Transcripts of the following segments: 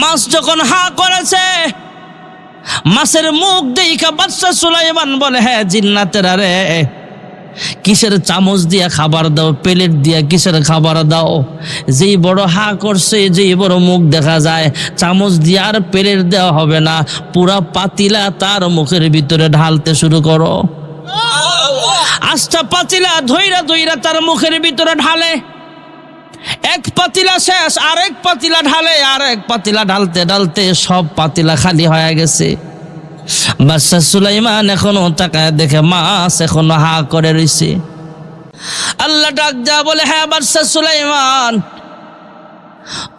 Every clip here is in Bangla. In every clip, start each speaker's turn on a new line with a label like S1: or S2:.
S1: মাছ যখন হা করেছে, মাছের মুখ দেখা বাদশা সুলাইমান বলে, হ্যাঁ জিন্নাতেরা রে, কিসের চামচ দিয়া খাবার দাও, প্লেট দিয়া কিসের খাবার দাও? যেই বড় হা করছে, যেই বড় মুখ দেখা যায়, চামচ দিয়া আর প্লেট দেওয়া হবে না, পুরা পাতিলা তার মুখের ভিতরে ঢালতে শুরু করো। আস্তা পাতিলা ধইরা ধইরা তার মুখের ভিতরে ঢালে। এক পাতিলা শেষ, আরেক পাতিলা ঢালে, আরেক পাতিলা ঢালতে ঢালতে সব পাতিলা খালি হয়ে গেছে। বাদশা সুলাইমান এখনো তাকায় দেখে মাছ এখনো হা করে রইছে। আল্লাহ ডাক দেয়া বলে, হ্যাঁ বাদশা সুলাইমান,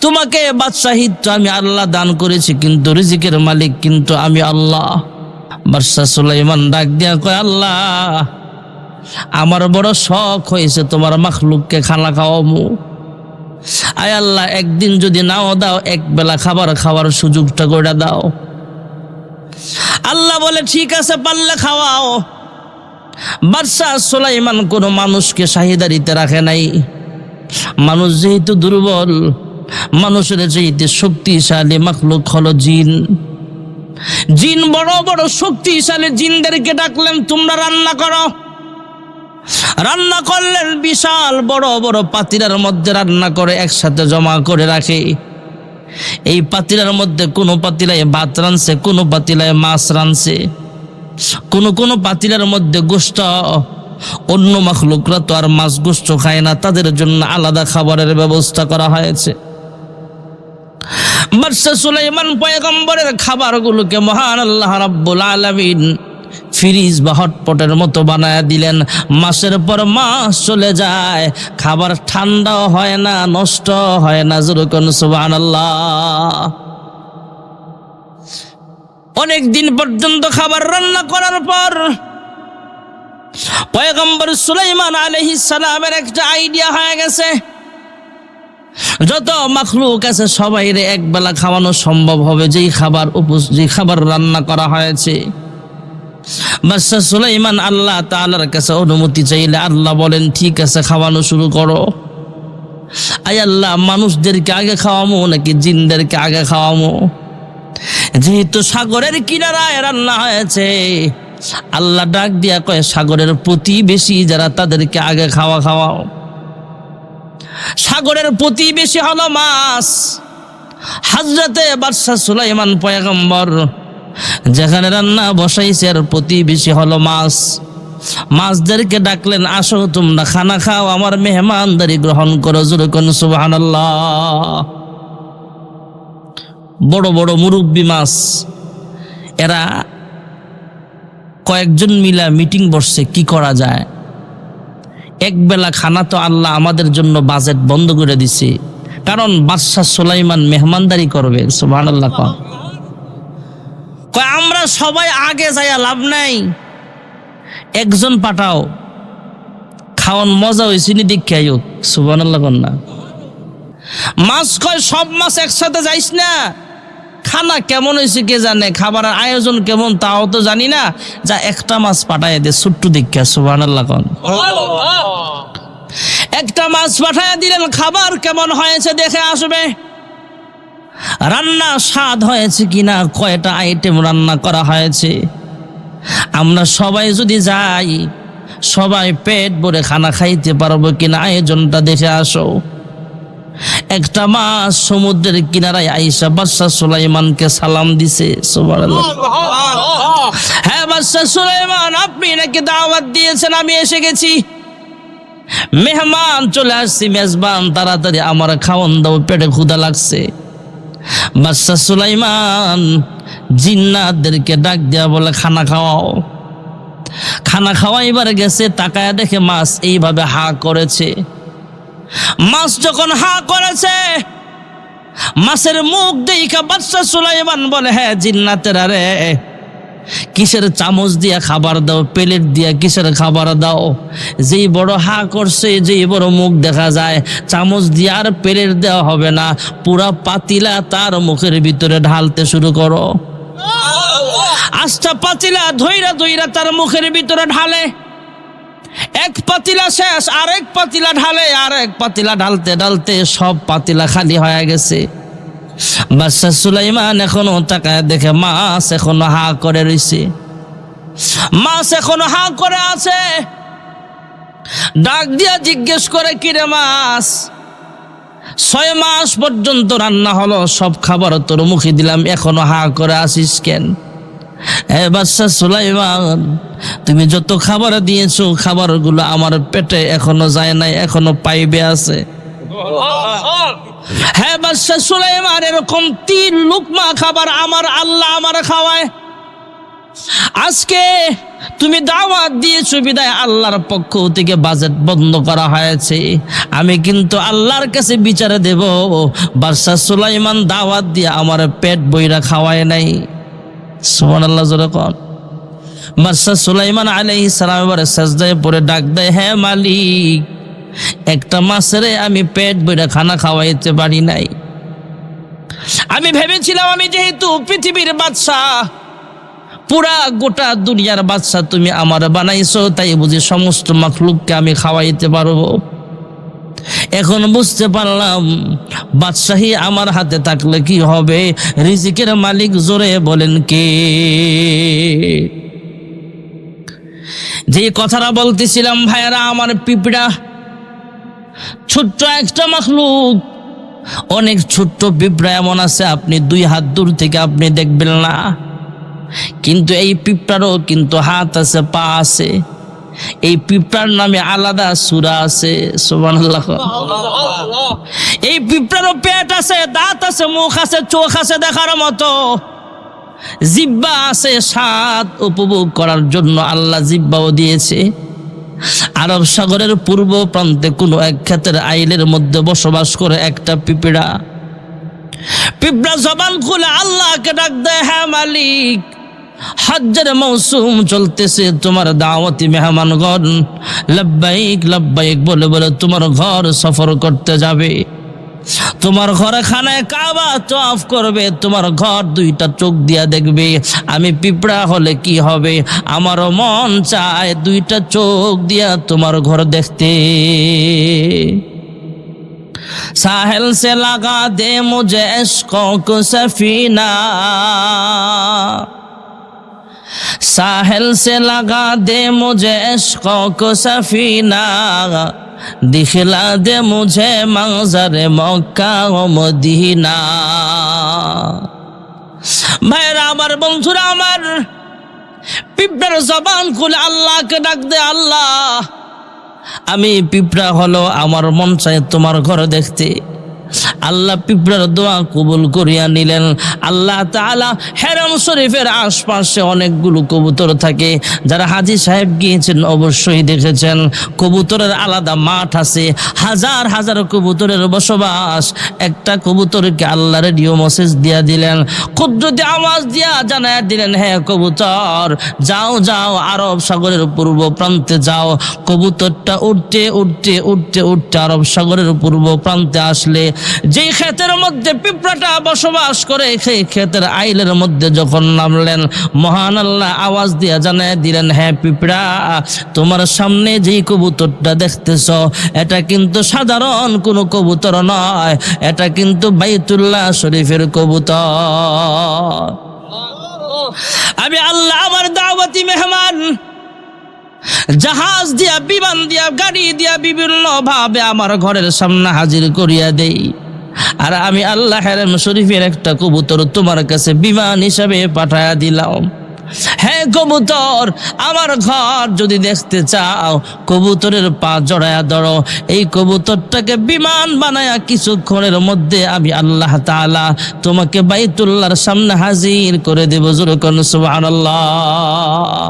S1: তোমাকে বাদশাহিত্ব আমি আল্লাহ দান করেছি, কিন্তু রিজিকের মালিক কিন্তু আমি আল্লাহ। বাদশা সুলাইমান ডাক দেয়া কয়, আল্লাহ আমার বড় শখ হয়েছে তোমার মাখলুককে খানা খাওয়াবো। আয় আল্লাহ, একদিন যদি নাও দাও, এক বেলা খাবার খাওয়ার সুযোগটা করে দাও। আল্লাহ বলে, ঠিক আছে, পারলে খাওয়াও। বাদশা সুলাইমান কোনো মানুষকে শাহিদারিতে রাখে নাই। মানুষ যেহেতু দুর্বল, মানুষের যেহেতু শক্তিশালী মাখলুক হলো জিন। জিন বড় বড় শক্তিশালী জিনদেরকে ডাকলেন, তোমরা রান্না করো। রান্না করলেন, বিশাল বড় বড় পাতিলার মধ্যে রান্না করে একসাথে জমা করে রাখে। এই পাতিলার মধ্যে কোনো পাতিলায় ভাত রানছে, কোনো পাতিলায় মাছ রানছে, কোনো পাতিলার মধ্যে গোশত। অন্য মাখলুকরা তো আর মাছ গোশত খায় না, তাদের জন্য আলাদা খাবারের ব্যবস্থা করা হয়েছে। বাদশা সুলাইমান পয়গম্বরের খাবারগুলোকে মহান আল্লাহ রাব্বুল আলামিন ফ্রিজ বা হটপটের মতো বানায় দিলেন। মাসের পর মাস চলে যায়, খাবার ঠান্ডাও হয় না, নষ্ট হয় না। যেরকম সুবহানাল্লাহ। অনেক দিন পর্যন্ত খাবার রান্না করার পর পয়গম্বর সুলাইমান আলাইহিস সালামের একটা আইডিয়া হয়ে গেছে, যত মাখলুক আছে সবাইরে একবেলা খাওয়ানো সম্ভব হবে যেই খাবার রান্না করা হয়েছে। বাদশা সুলাইমান আল্লাহ তাআলার কাছে অনুমতি চাইলে আল্লাহ বলেন, ঠিক আছে, খাওয়ানো শুরু করো। আয় আল্লাহ, মানুষদেরকে আগে খাওয়ামো নাকি জিনদেরকে আগে খাওয়ামো? যেহেতু সাগরের কিনারায় রান্না হয়েছে, আল্লাহ ডাক দিয়া কয়, সাগরের প্রতিবেশী যারা তাদেরকে আগে খাওয়াও। সাগরের প্রতিবেশী হলো মাছ। হযরতে বাদশা সুলাইমান পয়গম্বর যেখানে রান্না বসাইছে আর প্রতিবেশী হলো মাছ। মাছদেরকে ডাকলেন, আসো তোমরা খানা খাও, আমার মেহমানদারি গ্রহণ করো। যেরকম সুবহানাল্লাহ। বড় বড় মুরব্বী মাছ, এরা কয়েকজন মিলা মিটিং বসছে, কি করা যায়। এক বেলা খানা তো আল্লাহ আমাদের জন্য বাজেট বন্ধ করে দিছে, কারণ বাদশা সুলাইমান মেহমানদারি করবে। সুবহানাল্লাহ। কয় আমরা সবাই আগে যাইয়া লাভ নাই, একজন পাঠাও, খাওয়ান মজা হয়েছে নি দেখে আইও। সুবহানাল্লাহ কন্যা। মাছ কয়, সব মাছ একসাথে যাইস না, খানা কেমন হয়েছে কে জানে, খাবারের আয়োজন কেমন তাও তো জানি না, যা একটা মাছ পাঠায় দে ছোট্ট দেখে। সুবহানাল্লাহ কন। একটা মাছ পাঠায় দিলেন, খাবার কেমন হয়েছে দেখে আসবে, রান্না স্বাদ হয়েছে কিনা, কয়টা আইটেম রান্না করা হয়েছে। আমরা সবাই যদি যাই, সবাই পেট ভরে খানা খাইতে পারবো কিনা, আয়োজনটা দেখে আসো। একটা মাছ সমুদ্রের কিনারায় আইসা বাদশা সুলাইমানকে সালাম দিছে। সুবহানাল্লাহ। হ্যাঁ বাদশা সুলাইমান, আপনি নাকি দাওয়াত দিয়েছেন, আমি এসে গেছি, মেহমান চলে আসছি, মেজবান তাড়াতাড়ি আমার খাওয়ান দাও, পেটে ক্ষুধা লাগছে। বাদশা সুলাইমান জিন্নাতদেরকে ডাক দেয়া বলে, খানা খাওয়াও। খানা খাওয়াইবার গেছে, তাকায়া দেখে মাছ এইভাবে হা করেছে। মাছ যখন হা করেছে, মাছের মুখ দেখা বাদশা সুলাইমান বলে, হ্যাঁ জিন্নাতেরা রে, কিসের চামচ দিয়া খাবার দাও, প্লেট দিয়া কিসের খাবার দাও? যেই বড় হা করছে, যেই বড় মুখ দেখা যায়, চামচ দিয়া আর প্লেট দেওয়া হবে না, পুরা পাতিলা তার মুখের ভিতরে ঢালতে শুরু করো। আস্তা পাতিলা ধইরা ধইরা তার মুখের ভিতরে ঢালে। এক পাতিলা শেষ, আরেক পাতিলা ঢালে, আরেক পাতিলা ঢালতে ঢালতে সব পাতিলা খালি হয়ে গেছে। বাদশা সুলাইমান এখনো তাকায় দেখে মাছ এখনো হা করে রইছে, মাছ এখনো হা করে আছে। ডাক দিয়া জিজ্ঞেস করে, কিরে মাছ, 6 মাস পর্যন্ত রান্না হলো, সব খাবার তোর মুখে দিলাম, এখনো হা করে আসিস কেন? বাদশা সুলাইমান, তুমি যত খাবার দিয়েছো খাবারগুলো আমার পেটে এখনো যায় নাই, এখনো পাইবে আছে। হ্যাঁ বাদশা সুলাইমান, এরকম 3 লুকমা খাবার আমার আল্লাহ আমার খাওয়ায়। আজকে তুমি দাওয়াত দিয়েছো বিদায় আল্লাহর পক্ষ থেকে বাজেট বন্ধ করা হয়েছে, আমি কিন্তু আল্লাহর কাছে বিচারে দেব। বাদশা সুলাইমান দাওয়াত দিয়ে আমার পেট বইরা খাওয়ায় নাই। সুবহানাল্লাহ জোরে কোন। বাদশা সুলাইমান আলাইহিস সালাম এবার সাজদায় পড়ে ডাক দেয়, হ্যাঁ মালিক, একটা মাছেরে আমি পেট বইরা খানা খাওয়াইতে পারি নাই। আমি ভেবেছিলাম আমি যেহেতু পৃথিবীর বাদশা, পুরা গোটা দুনিয়ার বাদশা তুমি আমার বানাইছো, তাই বুঝি সমস্ত মাখলুককে আমি খাওয়াইতে পারবো। এখন বুঝতে পারলাম বাদশাহী আমার হাতে থাকলে কি হবে। রিজিকের মালিক জোরে বলেন কে? যে কথাটা বলতেছিলাম ভাইয়ারা, আমার পিঁপড়া ছোট্ট একটা মাখলুক, অনেক ছোট্ট পিঁপড়া এমন আছে আপনি 2 হাত দূর থেকে আপনি দেখবেন না, কিন্তু এই পিঁপড়ারও কিন্তু হাত আছে, পা আছে। এই পিঁপড়ার নামে আলাদা সূরা আছে। সুবহানাল্লাহ। এই পিঁপড়ারও পেট আছে, দাঁত আছে, মুখ আছে, চোখ আছে দেখার মতো, জিহ্বা আছে, স্বাদ উপভোগ করার জন্য আল্লাহ জিহ্বাও দিয়েছে। আরব সাগরের পূর্ব প্রান্তে কোনো এক ক্ষেতের আইলের মধ্যে বসবাস করে একটা পিঁপড়া। পিঁপড়া জবান খুলে আল্লাহকে ডাক দেয়, হ্যাঁ মালিক, হজ্জের মৌসুম চলতেছে, তোমার দাওয়াতি মেহমানগণ লব্বাইক লব্বাইক বলে বলে তোমার ঘর সফর করতে যাবে, তোমার ঘরে খানায় কাবা তওয়াফ করবে, তোমার ঘর 2টা চোখ দিয়া দেখবে। আমি পিঁপড়া হলে কি হবে, আমারও মন চায় 2টা চোখ দিয়া তোমার ঘর দেখতে। साहिल से लगा दे मुझे इश्क़ों को सफीना, साहिल से लगा दे मुझे इश्क़ों को सफीना, दिखला दे मुझे मंजर मक्का व मदीना। भाईरा आमार बंधुरा आमार पिपड़ार जबान खुले आल्लाह के डाक दे, आल्लाह আমি পিঁপড়া হলো আমার মন চায় তোমার ঘর দেখতে। আল্লাহ পিঁপড়ার দোয়া কবুল করিয়া নিলেন। আল্লাহ তাআলা হেরাম শরীফের আশপাশে অনেকগুলো কবুতর থাকে, যারা হাজী সাহেব গিয়েছেন অবশ্যই দেখেছেন। কবুতরের আলাদা মাঠ আছে, হাজার হাজার কবুতরের বসবাস। একটা কবুতরকে আল্লাহ রেডিও মেসেজ দিয়া দিলেন, কুদরতি আওয়াজ দিয়া জানায়া দিলেন, হ্যাঁ কবুতর যাও যাও, আরব সাগরের পূর্ব প্রান্তে যাও। কবুতরটা উঠতে উঠতে উঠতে উঠতে আরব সাগরের পূর্ব প্রান্তে আসলে যেই ক্ষেতের মধ্যে পিঁপড়াটা বসবাস করে, সেই ক্ষেতের আইলের মধ্যে যখন নামলেন, মহান আল্লাহ আওয়াজ দিয়া জানায় দিলেন, হ্যাঁ পিঁপড়া, তোমার সামনে যেই কবুতরটা দেখতেছ এটা কিন্তু সাধারণ কোনো কবুতর নয়, এটা কিন্তু বাইতুল্লাহ শরীফের কবুতর। আমি আল্লাহ আমার দাওয়াতি মেহমান জাহাজ দিয়া, বিমান দিয়া, গাড়ি দিয়া বিভিন্ন ভাবে আমার ঘরের সামনে হাজির করিয়া দেই, আর আমি আল্লাহ হেরাম শরীফের একটা কবুতর তোমার কাছে বিমান হিসাবে পাঠায়া দিলাম। হ্যাঁ কবুতর, আমার ঘর যদি দেখতে চাও কবুতরের পা জড়ায়া ধরো, এই কবুতরটাকে বিমান বানায়া কিছুক্ষণের মধ্যে আমি আল্লাহ তাআলা তোমাকে বাইতুল্লাহর সামনে হাজির করে দেব। জোরে কোন সুবহানাল্লাহ।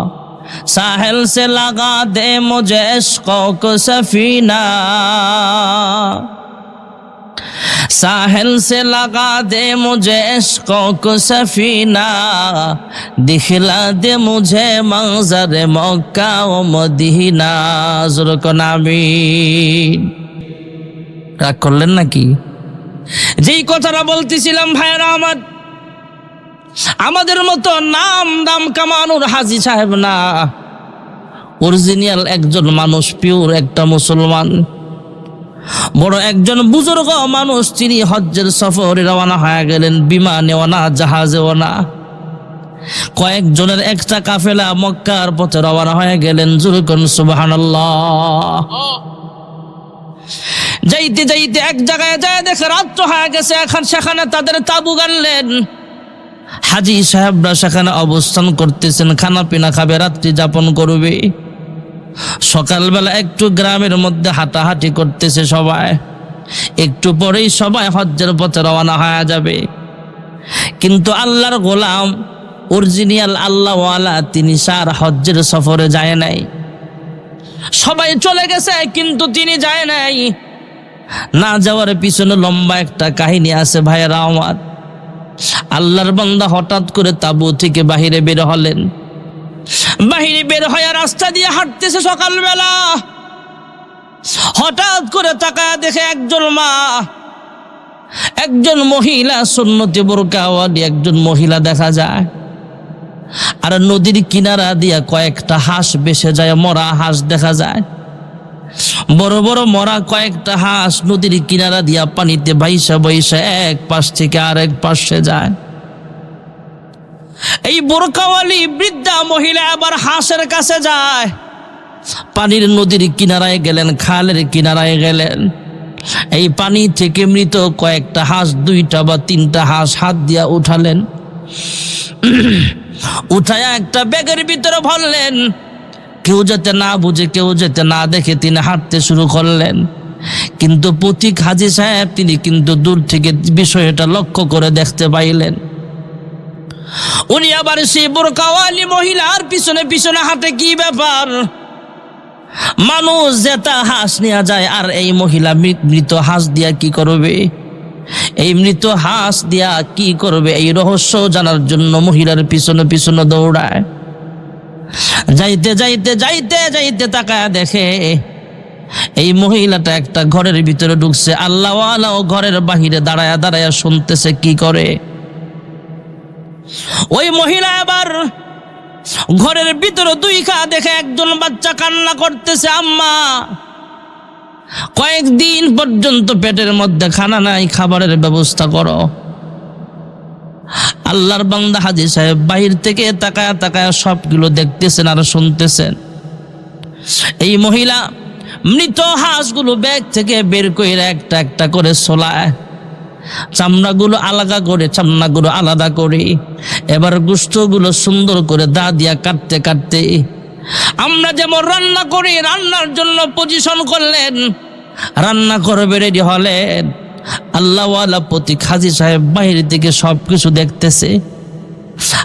S1: साहिल से लगा दे मुझे इश्क़ों को सफीना, साहिल से लगा दे मुझे इश्क़ों को सफीना, दिखला दे मुझे मंजर मक्का व मदीना। ज़ोरे को आमीन। রাগ করলেন নাকি? যেই কথাটা বলতেছিলাম ভাইরা আমার, আমাদের মতো নাম দাম কামানোর হাজী সাহেব না, অরিজিনাল একজন মানুষ, পিওর একটা মুসলমান। বড় একজন বুজুর্গ মানুষ, তিনি হজ্জের সফরে রওনা হয়ে গেলেন, বিমানেও না, জাহাজেও না। কয়েকজনের একটা কাফেলা মক্কার পথে রওনা হয়ে গেলেন। জোরে করুন সুবহানাল্লাহ। যাইতে যাইতে এক জায়গায় যায় দেখে রাত্র হয়ে গেছে, এখন সেখানে তাদের তাবু গাড়লেন। হাজী সাহেবরা সেখানে অবস্থান করতেছেন, খানা পিনা খাবে, রাত্রি যাপন করবে। সকালবেলা একটু গ্রামের মধ্যে হাঁটাহাঁটি করতেছে সবাই, একটু পরেই সবাই হজ্জের পথে রওনা হয়ে যাবে। কিন্তু আল্লাহর গোলাম, অরিজিনাল আল্লাহওয়ালা, তিনি সার হজ্জের সফরে যায় নাই। সবাই চলে গেছে কিন্তু তিনি যায় নাই। না যাওয়ার পিছনে লম্বা একটা কাহিনী আছে ভাইয়েরা আমার। আল্লাহর বান্দা হঠাৎ করে তাবু থেকে বাহিরে বের হলেন। বাহিরে বের হয়ে রাস্তা দিয়ে হাঁটতেছে সকালবেলা। হঠাৎ করে তাকায় দেখে একজন মা, একজন মহিলা, সুন্নতি বোরকাওয়ালি একজন মহিলা দেখা যায়। আর নদীর কিনারা দিয়া কয়েকটা হাঁস ভেসে যায়, মরা হাঁস দেখা যায়। বড় বড় মরা কয়েকটা হাঁস নদীর কিনারা দিয়া পানিতে বাইসা বাইসা এক পাশ থেকে আরেক পাশে যায়। এই বোরকাওয়ালি বৃদ্ধা মহিলা আবার হাঁসের কাছে যায়। পানির নদীর কিনারায় গেলেন, খালের কিনারায় গেলেন। এই পানি থেকে মৃত কয়েকটা হাঁস, 2টা বা 3টা হাঁস হাত দিয়া উঠালেন। উঠায়া একটা ব্যাগের ভিতরে ভরলেন। কেউ যাতে না বুঝে, কেউ যাতে না দেখে তিনি হাঁটতে শুরু করলেন। কিন্তু পথিক হাজী সাহেব তিনি কিন্তু দূর থেকে বিষয়টা লক্ষ্য করে দেখতে পাইলেন। উনি আবার সেই বোরকাওয়ালি মহিলার পিছনে পিছনে হাঁটে। কি ব্যাপার? মানুষ যেটা হাঁস নেওয়া যায়, আর এই মহিলা মৃত হাঁস দিয়া কি করবে? এই মৃত হাঁস দিয়া কি করবে? এই রহস্য জানার জন্য মহিলার পিছনে পিছনে দৌড়ায়। যাইতে যাইতে যাইতে যাইতে তাকায় দেখে এই মহিলাটা একটা ঘরের ভিতরে ঢুকছে। আল্লাহওয়ালা ও ঘরের বাহিরে দাঁড়ায়া দাঁড়ায়া শুনতেছে কি করে। ওই মহিলা আবার ঘরের ভিতরে 2 খা দেখে একজন বাচ্চা কান্না করতেছে, আম্মা কয়েকদিন পর্যন্ত পেটের মধ্যে খানা নাই, খাবারের ব্যবস্থা করো। আল্লাহর বান্দা হাজী সাহেব বাহির থেকে তাকায়া তাকায়া সবগুলো দেখতেছেন আর শুনতেছেন। এই মহিলা মৃত হাঁসগুলো ব্যাগ থেকে বের করে একটা একটা করে সোলায়, চামড়াগুলো আলাদা করে, চামড়াগুলো আলাদা করে, এবার গোশতগুলো সুন্দর করে দা দিয়া কাটতে কাটতে আমরা যেমন রান্না করি, রান্নার জন্য পজিশন করলেন, রান্না করবে রেডি হলেন। আল্লাহওয়ালা পথিক হাজী সাহেব বাহির থেকে সবকিছু দেখতেছে।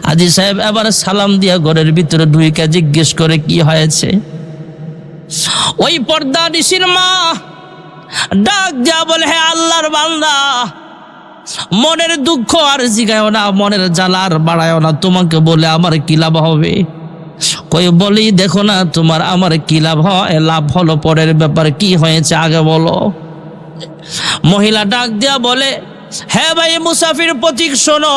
S1: হাজী সাহেব এবার সালাম দিয়া ঘরের ভিতরে ঢুইকা জিজ্ঞেস করে কি হয়েছে। ওই পর্দা নিশির মা ডাক দিয়া বলে, হে আল্লাহর বান্দা, মনের দুঃখ আর জিগায়ও না, মনের জ্বালা আর বাড়ায়ও না, তোমাকে বলে আমার কি লাভ হবে? কই বলি দেখো না তোমার আমার কি লাভ হয়? লাভ হলো পরের ব্যাপার, কি হয়েছে আগে বলো। মহিলা ডাক দিয়া বলে, হ্যাঁ ভাই মুসাফির পথিক, শোনো,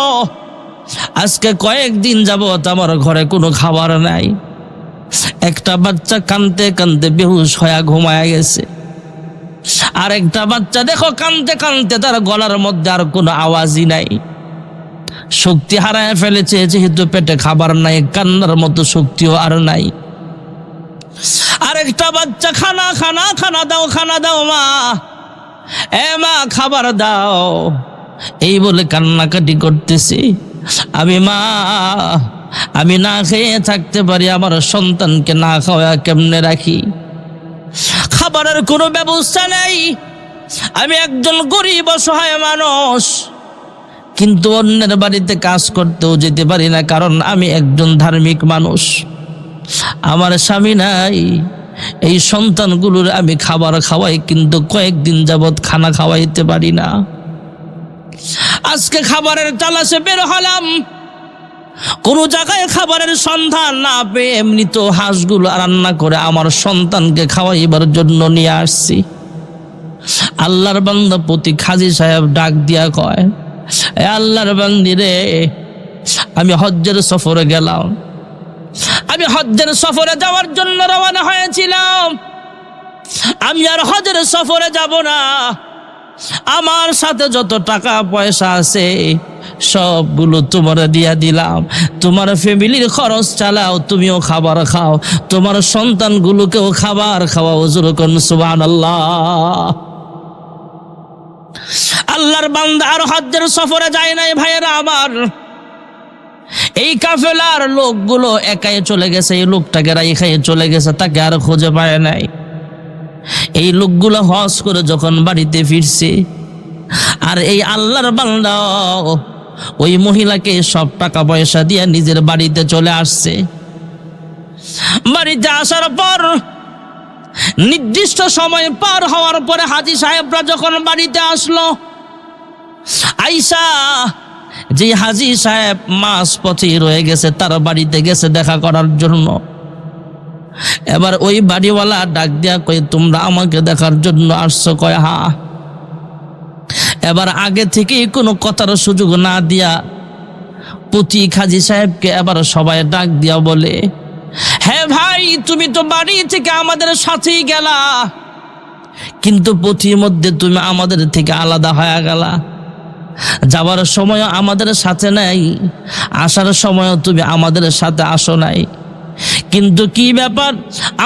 S1: আজকে কয়েকদিন যাবত আমার ঘরে কোনো খাবার নাই। একটা বাচ্চা কানতে কানতে বেহুশ হয়ে ঘুমায় গেছে। আর একটা বাচ্চা দেখো কানতে কানতে তার গলার মধ্যে আর কোনো আওয়াজই নাই, শক্তি হারায় ফেলেছে। যেহেতু পেটে খাবার নাই, কান্নার মতো শক্তিও আর নাই। আরেকটা বাচ্চা খানা খানা খানা দাও, খানা দাও মা, এ মা খাবার দাও, এই বলে কান্নাকাটি করতেছি। আমি না খেয়ে থাকতে পারি, আমার সন্তানকে না খাওয়া কেমনে রাখি? খাবারের কোনো ব্যবস্থা নেই। আমি একজন গরিব অসহায় মানুষ, কিন্তু অন্যের বাড়িতে কাজ করতেও যেতে পারি না, কারণ আমি একজন ধার্মিক মানুষ। আমার স্বামী নাই, এই সন্তানগুলোর আমি খাবার খাওয়াই, কিন্তু কয়েকদিন যাবৎ খানা খাওয়াইতে পারি না। আজকে খাবারের তালাশে বের হলাম, কোনো জায়গায় খাবারের সন্ধান না পেয়ে মৃত হাঁসগুলো রান্না করে আমার সন্তানকে খাওয়াইবার জন্য নিয়ে আসছি। আল্লাহর বান্দা পথিক হাজী সাহেব ডাক দিয়া কয়, এ আল্লাহর বান্দি রে, আমি হজ্জের সফরে গেলাম, আমি হজ্জের সফরে যাওয়ার জন্য রওনা হয়েছিলাম। আমি আর হজের সফরে যাব না, আমার সাথে যত টাকা পয়সা আছে সবগুলো তোমার দিয়া দিলাম, তোমার ফ্যামিলির খরচ চালাও, তুমিও খাবার খাও, তোমার সন্তানগুলোকেও খাবার খাওয়াও। হুজুর কোন সুবহানাল্লাহ। আল্লাহর বান্দা আর হজ্জের সফরে যায় নাই ভাইয়েরা আমার। এই কাফেলার লোকগুলো একাই চলে গেছে, এই লোকটাকে রাইখাই চলে গেছে, তাকে আর খুঁজে পায় নাই। এই লোকগুলো হজ করে যখন বাড়িতে ফিরছে, আর এই আল্লাহর বান্দা ওই মহিলাকে সব টাকা পয়সা দিয়ে নিজের বাড়িতে চলে আসছে। বাড়িতে আসার পর নির্দিষ্ট সময় পার হওয়ার পরে হাজী সাহেবরা যখন বাড়িতে আসলো, আইসা যে হাজী সাহেব মাস পথে রয়ে গেছে, তার বাড়িতে গেছে দেখা করার জন্য। এবার ওই বাড়িওয়ালা ডাক দিয়া কই, তোমরা আমাকে দেখার জন্য আসছো? কয় হ্যাঁ। এবার আগে থেকে কোনো কথার সুযোগ না দিয়া প্রতি হাজী সাহেবকে এবার সবাই ডাক দিয়া বলে, হ্যাঁ ভাই, তুমি তো বাড়ি থেকে আমাদের সাথেই গেলা, কিন্তু পথির মধ্যে তুমি আমাদের থেকে আলাদা হয়ে গেলা। যাবার সময় আমাদের সাথে নাই, আসার সময় তুমি আমাদের সাথে আসো নাই। কিন্তু কি ব্যাপার,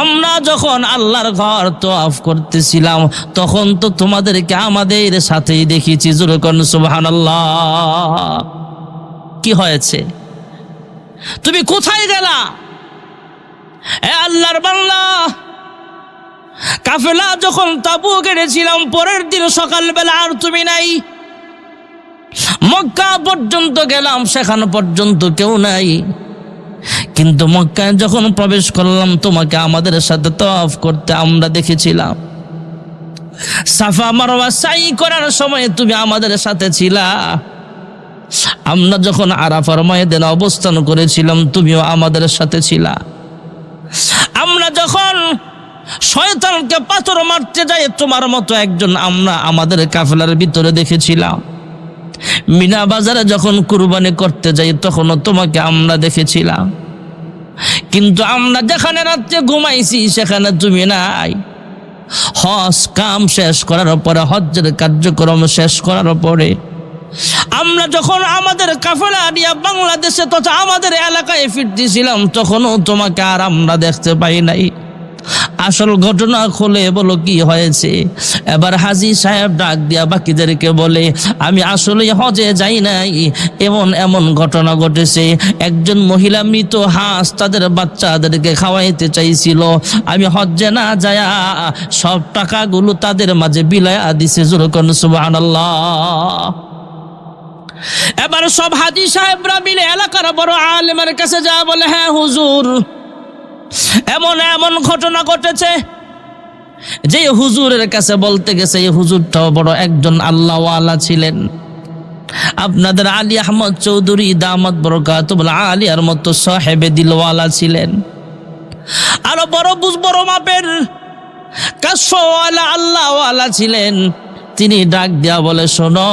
S1: আমরা যখন আল্লাহর ঘর তওয়াফ করতেছিলাম তখন তো তোমাদেরকে আমাদের সাথেই দেখেছি। জোরে কোন সুবহানাল্লাহ। কি হয়েছে, তুমি কোথায় গেলা? এ আল্লাহর বান্দা, কাফেলা যখন তাবু গেড়েছিলাম, পরের দিন সকালবেলা আর তুমি নাই। মক্কা পর্যন্ত গেলাম, সেখান পর্যন্ত কেউ নাই। কিন্তু মক্কায় যখন প্রবেশ করলাম, তোমাকে আমাদের সাথে তওয়াফ করতে আমরা দেখেছিলাম। সাফা মারওয়া সাই করার সময় তুমি আমাদের সাথে ছিলা। আমরা যখন আরাফার ময়দানে অবস্থান করেছিলাম, তুমিও আমাদের সাথে ছিলা। আমরা যখন শয়তানকে পাথর মারতে যাই, তোমার মতো একজন আমরা আমাদের কাফেলার ভিতরে দেখেছিলাম। মিনা বাজারে যখন কুরবানি করতে যাই, তখনও তোমাকে আমরা দেখেছিলাম। কিন্তু আমরা যেখানে রাত্রে ঘুমাইছি সেখানে তুমি নাই। হজ কাম শেষ করার পরে, হজ্জের কার্যক্রম শেষ করার পরে আমরা যখন আমাদের কাফেলা নিয়ে বাংলাদেশে তথা আমাদের এলাকায় ফিরতেছিলাম, তখনও তোমাকে আর আমরা দেখতে পাই নাই। আসল ঘটনা খুলে বলো কি হয়েছে? এবার হাজী সাহেব ডাক দিয়া বাকিদেরকে বলে, আমি আসলে হজে যাই নাই, এমন এমন ঘটনা ঘটেছে। একজন মহিলা মৃত হাঁস তাদের বাচ্চাদেরকে খাওয়াইতে চাইছিল, আমি হজ্জে না যায়া সব টাকাগুলো তাদের মাঝে বিলায়া দিছে। জোরে কোন সুবহানাল্লাহ। এবার সব হাজী সাহেবরা মিলে এলাকার বড় আলেমের কাছে যা বলে, হ্যাঁ হুজুর, এমন এমন ঘটনা ঘটেছে। যে হুজুরের কাছে বলতে গেছে, এই হুজুরটাও বড় একজন আল্লাহওয়ালা ছিলেন। আপনাদের আলী আহমদ চৌধুরী দামাত বরকাতুল আলিয়ার মতো সাহেবে দিলওয়ালা ছিলেন। আরো বড় মাপের কাশওয়ালা আল্লাহওয়ালা ছিলেন। তিনি ডাক দিয়া বলে, শোনো,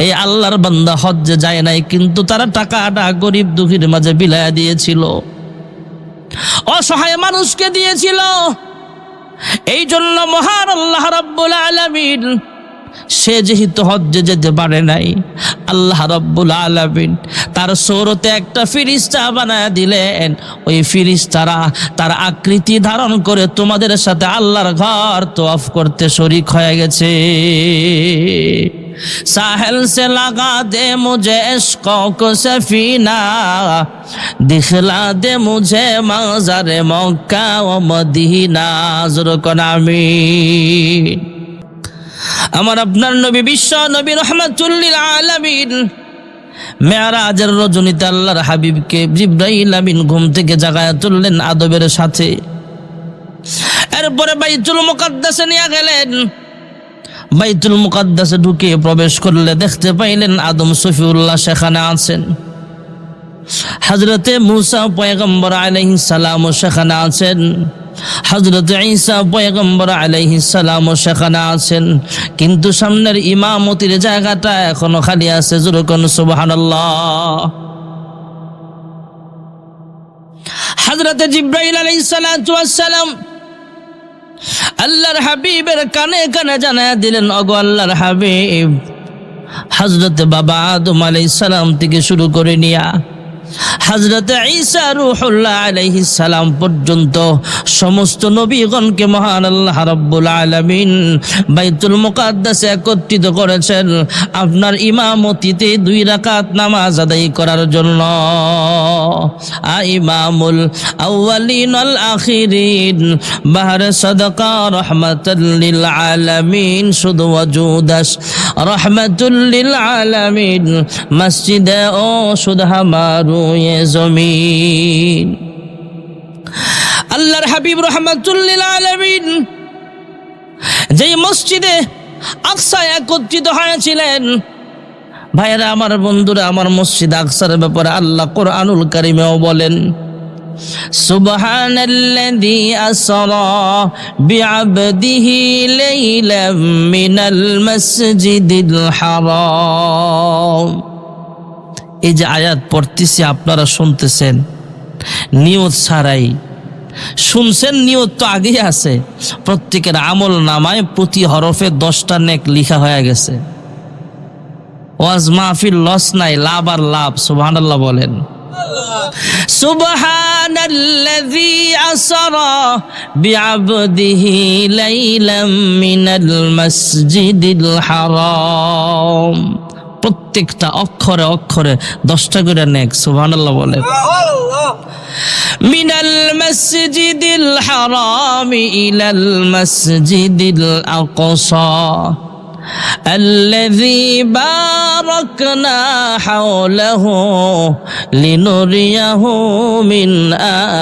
S1: এই আল্লাহর বান্দা হজ্জে যায় নাই, কিন্তু তারা টাকাটা গরিব দুঃখীর মাঝে বিলায়া দিয়েছিল, অসহায় মানুষকে দিয়েছিল। এই জন্য মহান আল্লাহ রাব্বুল আলামিন, সে যেহেতু হজ্জে যেতে পারে নাই, আল্লাহ রাব্বুল আলামিন তার সূরতে একটা ফেরেশতা বানায় দিলেন। ওই ফেরেশতারা তার আকৃতি ধারণ করে তোমাদের সাথে আল্লাহর ঘর তওয়াফ করতে শরীক হয়ে গেছে। साहिल से लगा दे मुझे इश्क़ों को सफीना, दिखला दे मुझे मंज़र मक्का व मदीना। ज़ुरकुन आमीन। আমার আপনার নবী বিশ্ব নবী রহমাতুল লিল আলামিন মেরাজের রজনীতে আল্লাহর হাবিবকে জিবরাইল আমিন ঘুম থেকে জাগায়া তুললেন আদবের সাথে। এরপরে বাইতুল মুকাদ্দাসে নিয়ে গেলেন। বাইতুল মুকাদ্দাসে ঢুকে প্রবেশ করলে দেখতে পাইলেন আদম সফিউল্লাহ সেখানে আছেন। হযরতে মুসা পয়গম্বর আলাইহিস সালাম সেখানে আছেন। হযরতে ঈসা পয়গম্বর আলাইহিস সালাম সেখানে আছেন। কিন্তু সামনের ইমামতির জায়গাটা এখনো খালি আছে। জোরে কোন সুবহানাল্লাহ। হযরতে জিবরাইল আলাইহিস সালাতু ওয়াস সালাম আল্লাহর হাবিবের কানে কানে জানায়া দিলেন, ওগো আল্লাহর হাবিব, হযরত বাবা আদম আলাইহিস সালাম থেকে শুরু করে নিয়া হযরত ঈসা রূহুল্লাহ আলাইহিস সালাম পর্যন্ত সমস্ত নবীগণকে মহান আল্লাহ রাব্বুল আলামিন বাইতুল মুকাদ্দাসে একত্রিত করেছেন আপনার ইমামতিতে 2 রাকাত নামাজ আদায় করার জন্য। ইমামুল আউয়ালিন ওয়াল আখিরিন বাহরে সাদাকা রাহমাতাল লিল আলামিন শুধু ওয়াজুদাস রাহমাতুল লিল আলামিন মসজিদে ও শুধু হামারু ये जमीन। আল্লাহর হাবিব রাহমাতুল লিল আলামিন যেই মসজিদে আকসা একত্রিত হয়েছিলেন, ভাইরা আমার, বন্ধুরা আমার, মসজিদ আকসার ব্যাপারে আল্লাহ কোরআনুল কারীমেও বলেন, সুবহানাল্লাযী আসরা বিআবদিহি লাইলাম মিনাল মাসজিদিল হারাম। এই যে আয়াত পড়তেছি আপনারা শুনতেছেন নিয়ত ছাড়াই, শুনছেন নিয়ত তো আগেই আছে, প্রত্যেকের আমল নামায় প্রতি হরফে 10টা নেক লিখা হয়ে গেছে। ওয়াজ মাহফিল লস নাই, লাভ আর লাভ। সুবহানাল্লাহ বলেন। সুবহানাল্লাযী আসরা বিআবদিহি লাইলাম মিনাল মাসজিদিল হারাম। প্রত্যেকটা অক্ষরে অক্ষরে 10টা করে নেক। সুবহানাল্লাহ বলেন। মিনাল মাসজিদিল হারাম ইলাল মাসজিদিল আকসা الذي باركنا حوله لنريه من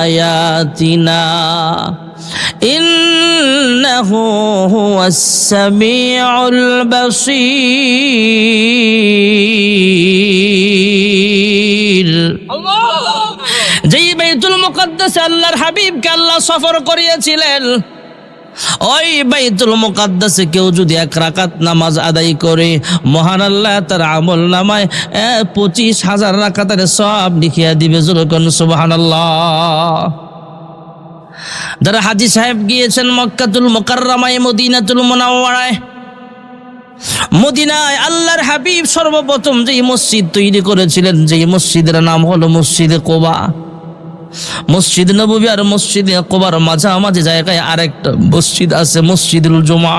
S1: آياتنا إنه هو السميع البصير। যেই বাইতুল মুকাদ্দাসে আল্লাহর হাবিবকে আল্লাহ সফর করিয়েছিলেন, ওই বাইতুল মুকাদ্দাসে কেউ যদি 1 রাকাত নামাজ আদায় করে, মহান আল্লাহ তার আমল নামায় 25,000 রাকাতের সওয়াব লিখিয়া দিবে। যখন সুবহানাল্লাহ। যারা হাজী সাহেব গিয়েছেন মক্কাতুল মুকাররমায়, মদিনাতুল মুনাওয়ারায়, মদিনায় আল্লাহর হাবিব সর্বপ্রথম যেই মসজিদ তৈরি করেছিলেন, যেই মসজিদের নাম হলো মসজিদে কুবা। মসজিদ নববী আর মসজিদে কুবার মাঝামাঝি জায়গায় আরেকটা মসজিদ আছে, মসজিদুল জুমা।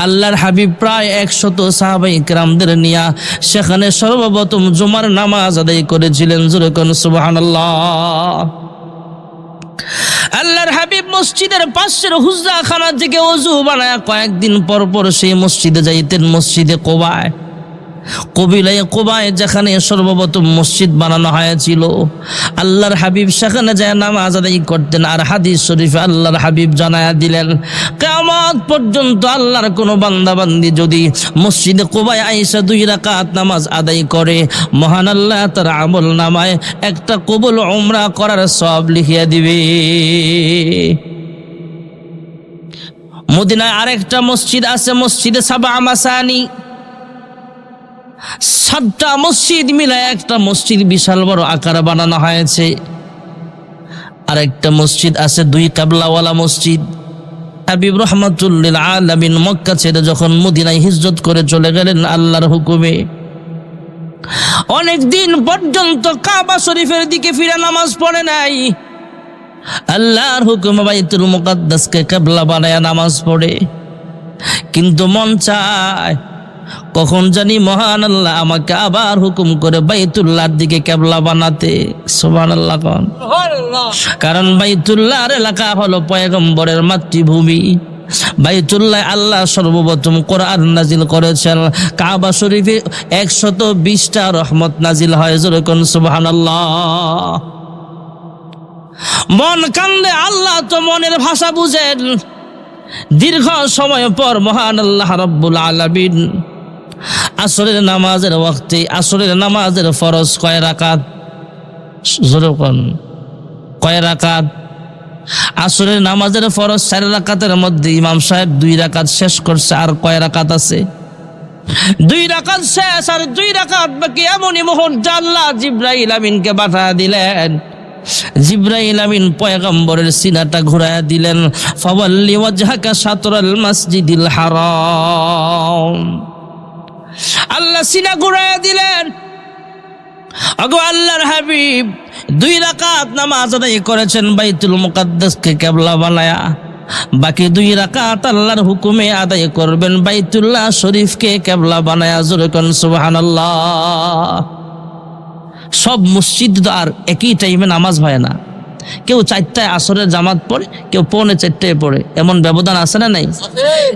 S1: আল্লাহর হাবিব প্রায় 100 সাহাবায়ে কেরামদের নিয়ে সেখানে সর্বপ্রথম জুমার নামাজ আদায় করেছিলেন। জোরে কোন সুবহানাল্লাহ। আল্লাহর হাবিব মসজিদের পাশের হুজরাখানা থেকে ওযু বানায় কয়েকদিন পর পর সেই মসজিদে যাইতেন, মসজিদে কুবায়। কবিলায় কুবায় যেখানে সর্বপ্রথম মসজিদ বানানো হয়েছিল, আল্লাহর হাবিব সেখানে যায় নামাজ আদায় করতেন। আর হাদিস শরীফে আল্লাহর হাবিব জানায়া দিলেন, কিয়ামত পর্যন্ত আল্লাহর কোনো বান্দা বান্দি যদি মসজিদে কুবায় আইসা 2 রাকাত নামাজ আদায় করে, মহান আল্লাহ তার আমল নামায় একটা কবুল উমরা করার সওয়াব লিখিয়া দিবে। মদিনায় আরেকটা মসজিদ আছে, মসজিদে সাবা মাসানি। 7টা মসজিদ মিলায় একটা মসজিদ বিশাল বড় আকারে বানানো হয়েছে। আরেকটা মসজিদ আছে 2 কিবলাওয়ালা মসজিদ। হাবিব রাহমাতুল লিল আলামিন মক্কা ছেড়ে যখন মদিনায় হিজরত করে চলে গেলেন আল্লাহর হুকুমে, অনেক দিন পর্যন্ত কাবা শরীফের দিকে ফিরে নামাজ পড়ে নাই। আল্লাহর হুকুমে বাইতুল মুকাদ্দাসকে কিবলা বানায়া নামাজ পড়ে, কিন্তু মন চায় কখন জানি মহান আল্লাহ আমাকে আবার হুকুম করে বাইতুল্লাহর দিকে কিবলা বানাতে। সুবহানাল্লাহ। কারণ বাইতুল্লাহর এলাকা হলো পয়গম্বরের মাতৃভূমি। বাইতুল্লাহ আল্লাহ সর্বপ্রথম কোরআন নাজিল করেছেন। কাবা শরীফে 120টা রহমত নাজিল হয়। যেরকম সুবহানাল্লাহ। মন কান্দে, আল্লাহ তো মনের ভাষা বুঝেন। দীর্ঘ সময় পর মহান আল্লাহ রাব্বুল আলামিন আসরের নামাজের ওয়াক্তে, আসরের নামাজের ফরজ কয় রাকাত? যেরকম কয় রাকাত? আসরের নামাজের ফরজ 4 রাকাতের মধ্যে ইমাম সাহেব 2 রাকাত শেষ করছে। আর কয় রাকাত আছে? 2 রাকাত শেষ, আর 2 রাকাত বাকি। এমনই মুহূর্তে আল্লাহ জিবরাইল আমিনকে পাঠিয়ে দিলেন, জিবরাইল আমিন পয়গম্বরের সিনাটা ঘুরায়া দিলেন, ফাওয়াল্লি ওয়াজহাকা শাতরাল মাসজিদিল হারাম। আল্লাহ সিনা ঘুরায়া দিলেন, ওগো আল্লাহর হাবিব 2 রাকাত নামাজ আদায় করেছেন বাইতুল মুকাদ্দাসকে কিবলা বানায়া, বাকি 2 রাকাত আল্লাহর হুকুমে আদায় করবেন বাইতুল্লাহ শরীফকে কিবলা বানায়া। জোরে কোন সুবহানাল্লাহ। সব মসজিদ তো আর একই টাইমে নামাজ হয় না, কেউ 4টায় আসরের জামাত পড়ে, কেউ 3:45টায় পড়ে, এমন ব্যবধান আছে না নাই?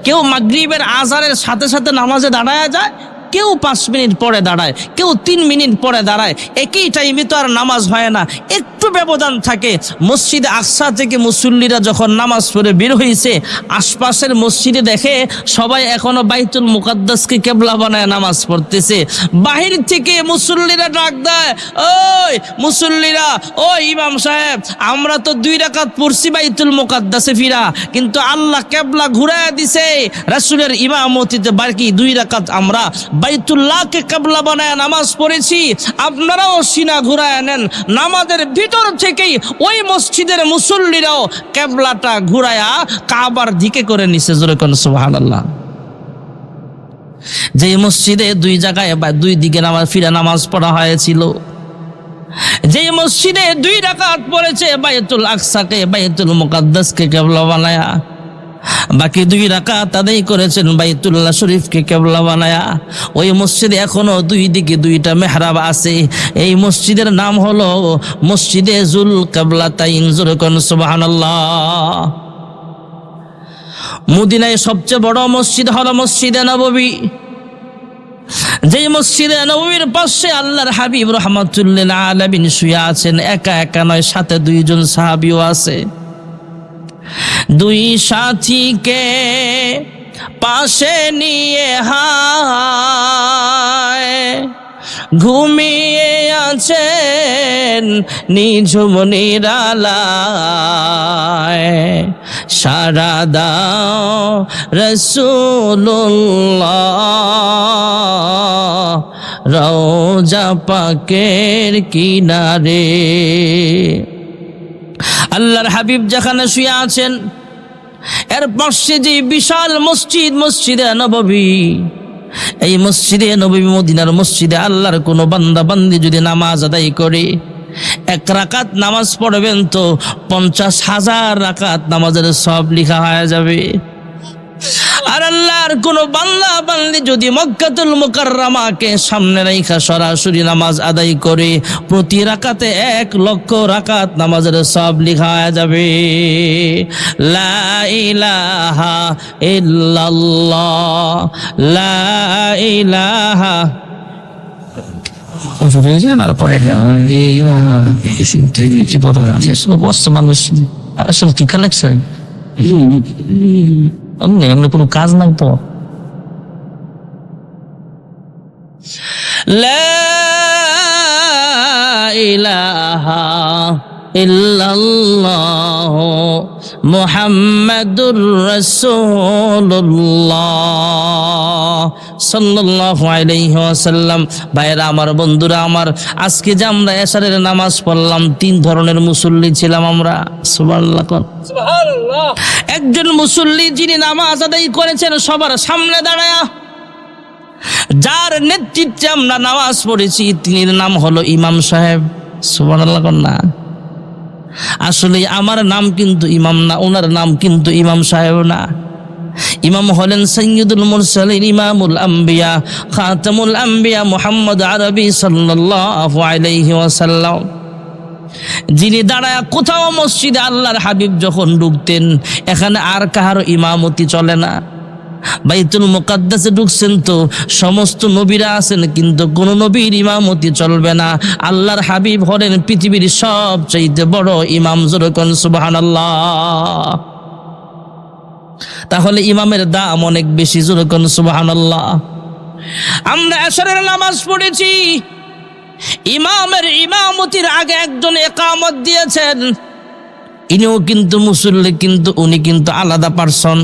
S1: কেউ মাগরিবের আজানের সাথে সাথে নামাজে দাঁড়ায় যায়, কেউ 5 মিনিট পরে দাঁড়ায়, কেউ 3 মিনিট পরে দাঁড়ায়, একই টাইমে তো আর নামাজ হয় না, একটু ব্যবধান থাকে। মসজিদে আকসা থেকে মুসল্লিরা যখন নামাজ পড়ে বের হয়েছে, আশপাশের মসজিদে দেখে সবাই এখনো বাইতুল মুকাদ্দাসকে কিবলা বানায় নামাজ পড়তেছে। বাহির থেকে মুসল্লিরা ডাক দেয়, ওই মুসল্লিরা, ও ইমাম সাহেব, আমরা তো 2 রাকাত পড়ছি বাইতুল মুকাদ্দাসে ফিরা, কিন্তু আল্লাহ কিবলা ঘুরায় দিছে, রাসূলের ইমামতিতে বাকি 2 রাকাত আমরা বাইতুল্লাহকে কিবলা বানায় নামাজ পড়েছি, আপনারাও সিনা ঘুরায় নেন। নামাজের ভিতর থেকেই ওই মসজিদের মুসল্লিরাও কিবলাটা ঘুরায়া কাবার দিকে করে নিছে। জোরে কোন সুবহানাল্লাহ। যে মসজিদে 2 জায়গায় 2 দিকে নামাজ ফিরা নামাজ পড়া হয়েছিল, যে মসজিদে 2 রাকাত পড়েছে বাইতুল আকসাকে বাইতুল মুকাদ্দাসকে কিবলা বানায়া, বাকি 2 রাকাত আদায় করেছেন বাইতুল্লাহ শরীফকে কিবলা বানায়া, ওই মসজিদে এখনো 2 দিকে 2টা মেহরাব আছে। এই মসজিদের নাম হলো মসজিদে জুল কিবলাতাইন। জোরে কোন সুবহানাল্লাহ। মদিনায় সবচেয়ে বড় মসজিদ হলো মসজিদে নববী। যেই মসজিদে নববীর পাশে আল্লাহর হাবিব রাহমাতুল্লিল আলামিন শুয়ে আছেন, একা একা নয়, সাথে 2 জন সাহাবীও আছে। 2 সাথীকে পাশে নিয়ে হায় ঘুমিয়ে আছেন নিঝুম নিরালায়, সারা দাও রাসূলুল্লাহ রওজা পাকের কিনারে। আল্লাহর হাবিব যেখানে শুয়ে আছেন, এর পাশে যে বিশাল মসজিদ, মসজিদে নববী, এই মসজিদে নববী মদিনার মসজিদে আল্লাহর কোনো বান্দা বান্দি যদি নামাজ আদায় করে, 1 রাকাত নামাজ পড়বেন তো 50,000 রাকাত নামাজের সব লেখা হয়ে যাবে। আর আল্লাহর কোন বান্দা বান্দি যদি মক্কাতুল মুকাররমাকে সামনে রাখা সরাসরি নামাজ আদায় করে, প্রতি রাকাতে 1 লক্ষ রাকাত নামাজের সব লেখা হয়ে যাবে। লা ইলাহা ইল্লাল্লাহ, লা ইলাহা। আসলে কি কালেকশন, এমনি কোনো কাজ নাই তো। লা ইলাহা ইল্লাল্লাহ মুহাম্মাদুর রাসূলুল্লাহ সাল্লাল্লাহু আলাইহি ওয়াসাল্লাম। ভাইরা আমার, বন্ধুরা আমার, আজকে যে আমরা এশারের নামাজ পড়লাম, 3 ধরনের মুসল্লি ছিলাম আমরা। সুবহানাল্লাহ, সুবহানাল্লাহ। একজন মুসল্লি যিনি নামাজ আদায় করেছেন সবার সামনে দাঁড়ায়া, যার নেতৃত্বে আমরা নামাজ পড়েছি, তিনি নাম হলো ইমাম সাহেব। সুবহানাল্লাহ না, আসলে আমার নাম কিন্তু ইমাম না, ওনার নাম কিন্তু ইমাম সাহেব না। ইমাম হলেন সাইয়্যিদুল মুরসালিন, ইমামুল আম্বিয়া, খাতামুল আম্বিয়া মুহাম্মদ আরবি সাল্লাল্লাহু আলাইহি ওয়াসাল্লাম, যিনি দাঁড়ায় কোথাও মসজিদে আল্লাহর হাবিব যখন ঢুকতেন, এখানে আর কাহারও ইমামতি চলে না। বাইতুল মুকাদ্দাসে ঢুকছেন তো সমস্ত নবীরা আছেন, কিন্তু কোন নবীর ইমামতি চলবে না। আল্লাহর হাবিব হলেন পৃথিবীর সবচেয়ে বড় ইমাম। জোরে কোন সুবহানাল্লাহ। তাহলে ইমামের দাম অনেক বেশি। জোরে কোন সুবহানাল্লাহ। আমরা এশারের নামাজ পড়েছি, ইমামের ইমামতির আগে একজন ইকামত দিয়েছেন, ইনিও কিন্তু মুসল্লি, কিন্তু উনি কিন্তু আলাদা পারসন।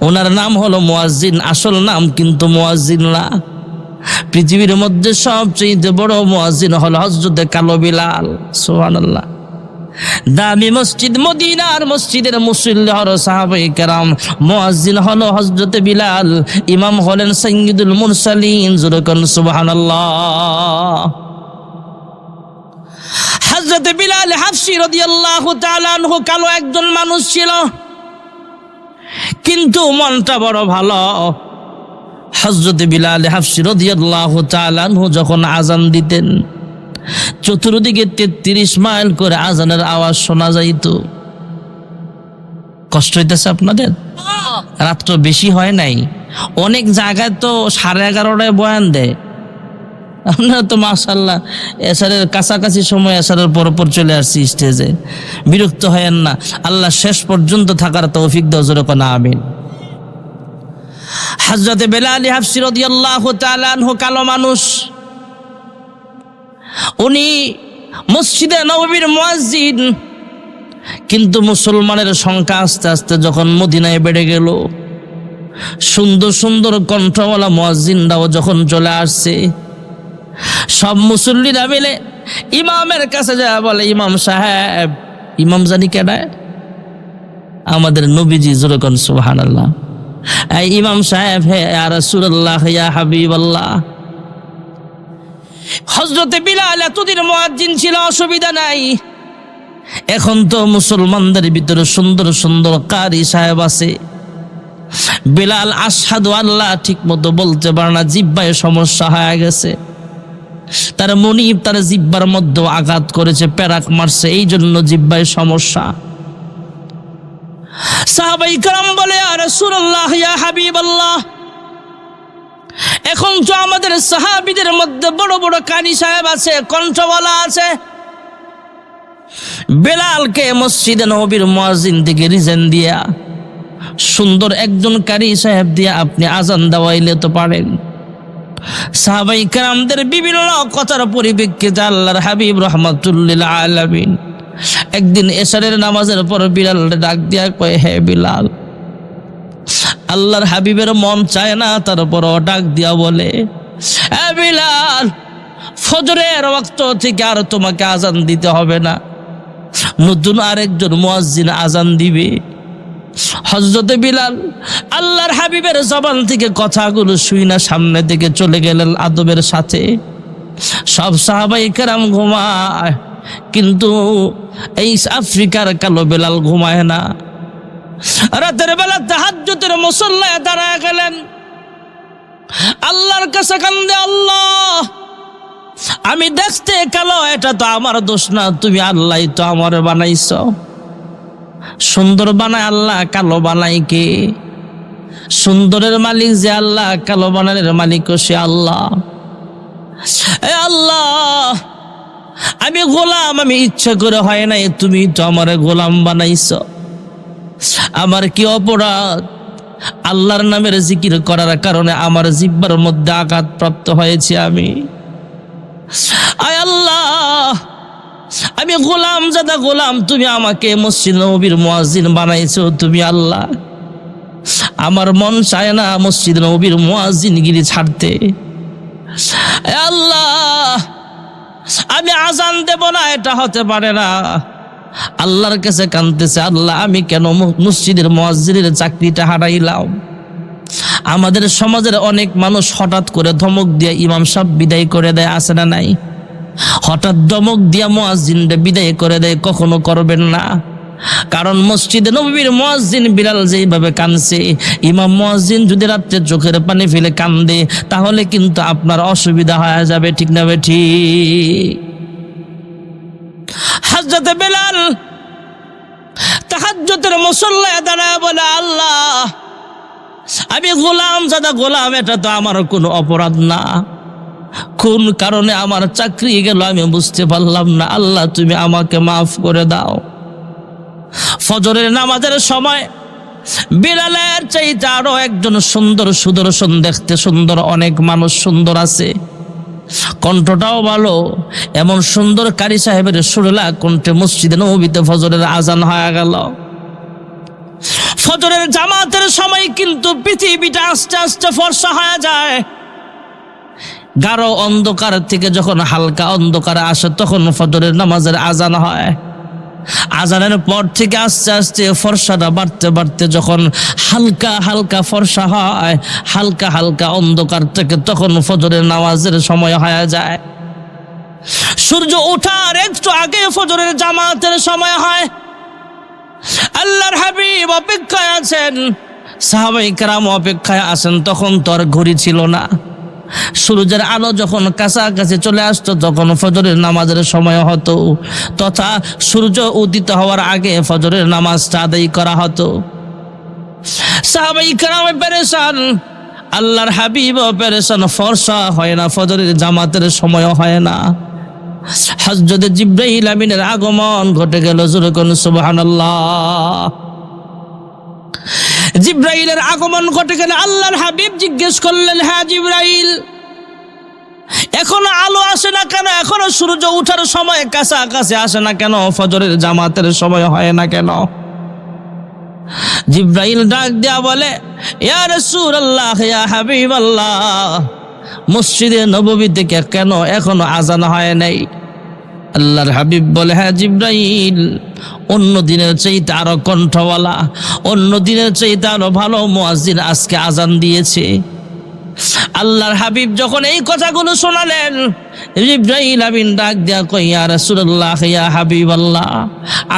S1: ওনার নাম হলো মুয়াজ্জিন, আসল নাম কিন্তু মুয়াজ্জিন না। পৃথিবীর মধ্যে সবচেয়ে বড় মুয়াজ্জিন হলো হযরতে কালো বিলাল। সুবহানাল্লাহ। দামি মসজিদ মদিনার মসজিদের মুসল্লি হলো সাহাবায়ে কেরাম, মুয়াজ্জিন হলো হযরতে বিলাল, ইমাম হলেন সাইয়্যিদুল মুরসালিন। জোরে কোন সুবহানাল্লাহ। হযরতে বিলাল হাফসি রাদিয়াল্লাহু তাআলা আনহু কালো একজন মানুষ ছিল, কিন্তু মনটা বড় ভালো। হযরতে বিলাল হাফসি রাদিয়াল্লাহু তাআলা আনহু যখন আযান দিতেন, চতুর্দিকে 33 মাইল করে আযানের আওয়াজ শোনা যাইত। কষ্ট হইতেছে আপনাদের? রাত তো বেশি হয় নাই, অনেক জায়গায় তো 11:30টায় বয়ান দেয়। আপনারা তো মাশাআল্লাহ এশারের কাছাকাছি সময়, এশারের পরপর চলে আসছি স্টেজে। বিরক্ত হয়েন না, আল্লাহ শেষ পর্যন্ত থাকার তৌফিক দাও। জোরে কোন আমিন। হযরতে বিলাল হাফসি রাদিয়াল্লাহু তাআলা আনহু কালো মানুষ, উনি মসজিদে নববীর মুয়াজ্জিন, কিন্তু মুসলমানের সংখ্যা আস্তে আস্তে যখন মদিনায় বেড়ে গেল, সুন্দর সুন্দর কণ্ঠওয়ালা মুয়াজ্জিনরাও যখন চলে আসছে, সব মুসল্লিরা মিলে ইমামের কাছে যায় বলে, ইমাম সাহেব, ইমাম জানি কেডায়? আমাদের নবীজি। জোরে কোন সুবহানাল্লাহ। এই ইমাম সাহেব, হে ইয়া রাসূলুল্লাহ, ইয়া হাবিবাল্লাহ। হযরতে বিলাল এতদিন মুয়াজ্জিন ছিল, অসুবিধা নাই। এখন তো মুসলমানদের ভিতরে সুন্দর সুন্দর কারি সাহেব আছে। বিলাল আশহাদু আল্লাহ ঠিক মতো বলতে পারে না, জিহ্বায় সমস্যা হয়ে গেছে। তার মনিব তার জিহ্বার মধ্যে আঘাত করেছে, পেরাক মারছে, এই জন্য জিহ্বায় সমস্যা। সাহাবায়ে কেরাম বলে, ইয়া রাসূলুল্লাহ, ইয়া হাবিবাল্লাহ, এখন তো আমাদের সাহাবীদের মধ্যে বড় বড় কারি সাহেব আছে, কণ্ঠওয়ালা আছে। বেলালকে মসজিদে নববীর মুয়াজ্জিন থেকে রিজেন দিয়া সুন্দর একজন কারি সাহেব দিয়া আপনি আজান দেওয়াইলে তো পারেন। সাহাবায়ে কেরামদের বিভিন্ন কথার পরিপ্রেক্ষিতে আল্লাহর হাবিব রাহমাতুল্লিল আলামিন একদিন এশারের নামাজের পর বিলালকে ডাক দিয়া কয়, হে বিলাল। আল্লাহর হাবিবের মন চায় না, তারপরও ডাক দিয়া বলে, হে বিলাল, ফজরের ওয়াক্ত থেকে আর তোমাকে আজান দিতে হবে না, নতুন আরেকজন মুয়াজ্জিন আজান দিবে। হযরতে বিলাল আল্লাহর হাবিবের জবান থেকে কথাগুলো শুই না সামনে দিকে চলে গেলেন আদবের সাথে। সব সাহাবায়ে কেরাম ঘুমায়, কিন্তু এই আফ্রিকার কালো বেলাল ঘুমায় না। রাতের বেলা তাহাজ্জুদের মুসল্লায় দাঁড়ায় গেলেন, আল্লাহর কাছে কান্দে, আল্লাহ, আমি দেখতে কালো, এটা তো আমার দোষ না, তুমি আল্লাহ তো আমার বানাইছ। সুন্দর বানায় আল্লাহ, কালো বানাই কে? সুন্দরের মালিক যে আল্লাহ, কালো বানানোর মালিক সে আল্লাহ। এ আল্লাহ, আমি গোলাম, আমি ইচ্ছা করে হয় নাই, তুমি তো আমার গোলাম বানাইছ। আমার কি অপরাধ? আল্লাহর নামের জিকির করার কারণে আমার জিহ্বার মধ্যে আঘাত প্রাপ্ত হয়েছে আমি। আয় আল্লাহ, আমি গোলাম জাদা গোলাম, তুমি আমাকে মসজিদ নববীর মুয়াজ্জিন বানাইছো তুমি আল্লাহ। আমার মন চায় না মসজিদ নববীর মুয়াজ্জিনগিরি ছাড়তে। আল্লাহ, আমি আজান দেব না, এটা হতে পারে না। আল্লাহর কাছে কাঁদতেছে, আল্লাহ, আমি কেন মসজিদের মুয়াজ্জিনের চাকরিটা হারাইলাম? আমাদের সমাজের অনেক মানুষ হঠাৎ করে ধমক দিয়ে ইমাম সাহেব বিদায় করে দেয়, আছে না নাই? হঠাৎ ধমক দিয়া মুয়াজ্জিনটা বিদায় করে দেয়, কখনো করবেন না। কারণ মসজিদে নববীর মুয়াজ্জিন বিলাল যেইভাবে কাঁদছে, ইমাম মুয়াজ্জিন যদি রাত্রে চোখের পানি ফেলে কান্দে, তাহলে কিন্তু আপনার অসুবিধা হয়ে যাবে, ঠিক না ঠিক? হযরতে বিলাল তাহাজ্জুদের মুসল্লায় দাঁড়ায় বলে, আল্লাহ, আমি গোলাম জাদা গোলাম, এটা তো আমার কোনো অপরাধ না। কোন কারণে আমার চাকরি গেল আমি বুঝতে পারলাম না, আল্লাহ তুমি আমাকে মাফ করে দাও। ফজরের নামাজের সময় বিলালের চাইতে আরো একজন সুন্দর, সুদর্শন, দেখতে সুন্দর অনেক মানুষ সুন্দর আছে, কণ্ঠটাও ভালো, এমন সুন্দর কারি সাহেবের সুরেলা কণ্ঠে মসজিদে নববীতে ফজরের আজান হয়ে গেল। ফজরের জামাতের সময় কিন্তু পৃথিবীটা আস্তে আস্তে ফর্সা হয়ে যায়। গাঢ় অন্ধকার থেকে যখন হালকা অন্ধকার আসে তখন ফজরের নামাজের আজান হয়। আজানের পর থেকে আস্তে আস্তে ফর্সাটা বাড়তে বাড়তে যখন হালকা হালকা ফর্সা হয়, হালকা হালকা অন্ধকার থেকে তখন ফজরের নামাজের সময় হয়ে যায়। সূর্য ওঠার একটু আগে ফজরের জামাতের সময় হয়। আল্লাহর হাবিব অপেক্ষায় আছেন, সাহাবায়ে কেরাম অপেক্ষায় আছেন। তখন তো আর ঘড়ি ছিল না। সূর্যের আলো যখন কাছাকাছি চলে আসতো তখন ফজরের নামাজের সময় হতো, তথা সূর্য উদিত হওয়ার আগে ফজরের নামাজটা আদায় করা হতো। সাহাবায়ে কেরাম পেরেশান, আল্লাহর হাবিব পেরেশান, ফর্সা হয় না, ফজরের জামাতের সময় হয় না। হযরত জিবরাইল আমিনের আগমন ঘটে গেল। জোরে কোন সুবহানাল্লাহ। জিবরাইলের আগমন ঘটে গেলে আল্লাহর হাবিব জিজ্ঞেস করলেন, হ্যাঁ জিবরাইল, এখনো আলো আসে না কেন? এখনো সূর্য ওঠার সময় কাছাকাছি আসে না কেন? ফজরের জামাতের সময় হয় না কেন? জিবরাইল ডাক দেয়া বলে, ইয়া রাসূলুল্লাহ, ইয়া হাবিবাল্লাহ, মসজিদে নববী থেকে কেন এখনো আজান হয় নাই? আল্লাহর হাবিব বলে, হ্যাঁ জিবরাইল, অন্য দিনের চাইতে আরো কণ্ঠওয়ালা, অন্য দিনের চাইতে আরো ভালো মুয়াজ্জিন আজকে আজান দিয়েছে। আল্লাহর হাবিব যখন এই কথাগুলো শোনালেন, জিবরাইল আমিন ডাক দেয়া কই, ইয়া রাসূলুল্লাহ, ইয়া হাবিবাল্লাহ,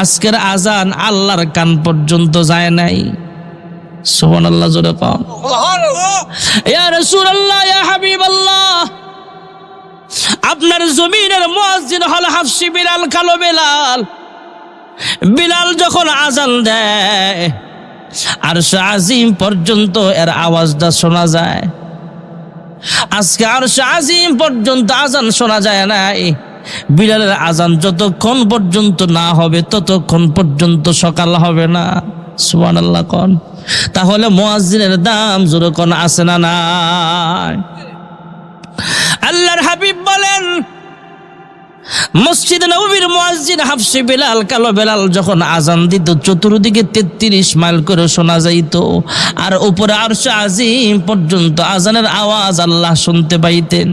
S1: আজকের আজান আল্লাহর কান পর্যন্ত যায় নাই। সুবহানাল্লাহ, জোরে কও সুবহানাল্লাহ। ইয়া রাসূলুল্লাহ, ইয়া হাবিবাল্লাহ, আপনার জমিনের মুয়াজ্জিন হল হাফসি বিলাল, কালো বিলাল। বিলাল যখন আজান দেয় আরশ আজিম পর্যন্ত এর আওয়াজটা শোনা যায়। আজকে আরশ আজিম পর্যন্ত আজান শোনা যায় নাই। বিলালের আজান যতক্ষণ পর্যন্ত না হবে ততক্ষণ পর্যন্ত সকাল হবে না। সুবহানাল্লাহ কোন। তাহলে মুয়াজ্জিনের দাম জোরে কোন আছে না নাই? আল্লাহর হাবিব বলেন, মসজিদ নববীর মুয়াজ্জিন হাফসি বিলাল, কালো বিলাল যখন আজান দিত চতুর্দিকে 33 মাইল করে শোনা যাইত, আর উপরে আরশ আজিম পর্যন্ত আজানের আওয়াজ আল্লাহ শুনতে পাইতেন।